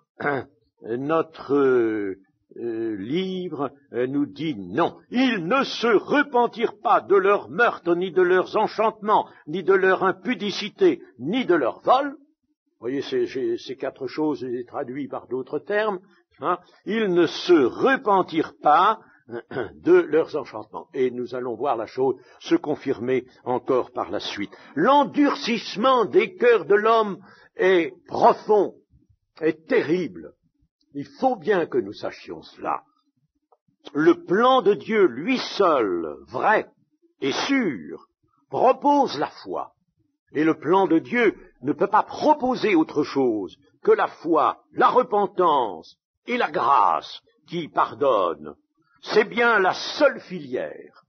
notre livre nous dit non. Ils ne se repentirent pas de leur meurtre, ni de leurs enchantements, ni de leur impudicité, ni de leur vol. Vous voyez, ces quatre choses, je les traduis par d'autres termes. Hein. Ils ne se repentirent pas de leurs enchantements. Et nous allons voir la chose se confirmer encore par la suite. L'endurcissement des cœurs de l'homme est profond, est terrible. Il faut bien que nous sachions cela. Le plan de Dieu, lui seul, vrai et sûr, propose la foi. Et le plan de Dieu ne peut pas proposer autre chose que la foi, la repentance et la grâce qui pardonne. C'est bien la seule filière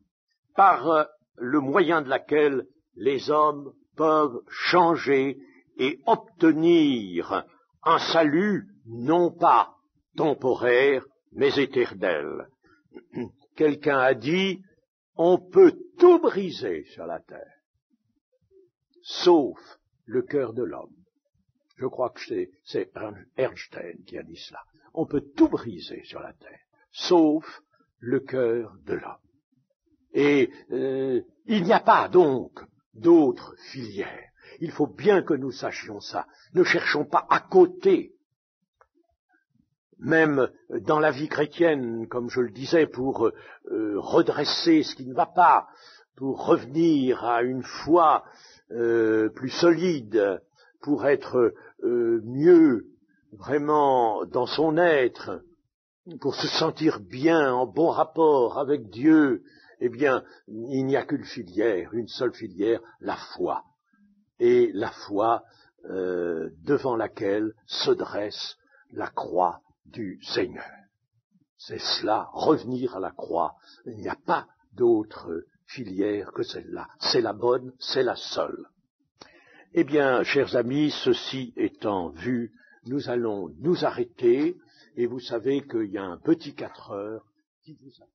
par le moyen de laquelle les hommes peuvent changer et obtenir un salut non pas temporaire, mais éternel. Quelqu'un a dit, on peut tout briser sur la terre, sauf le cœur de l'homme. Je crois que c'est Ernstein qui a dit cela. On peut tout briser sur la terre, sauf le cœur de l'homme. Et il n'y a pas donc d'autres filières. Il faut bien que nous sachions ça. Ne cherchons pas à côté. Même dans la vie chrétienne, comme je le disais, pour redresser ce qui ne va pas, pour revenir à une foi plus solide, pour être mieux vraiment dans son être, pour se sentir bien, en bon rapport avec Dieu, eh bien, il n'y a qu'une filière, une seule filière, la foi. Et la foi devant laquelle se dresse la croix du Seigneur. C'est cela, revenir à la croix. Il n'y a pas d'autre filière que celle-là. C'est la bonne, c'est la seule. Eh bien, chers amis, ceci étant vu, nous allons nous arrêter, et vous savez qu'il y a un petit 4 heures qui vous attend.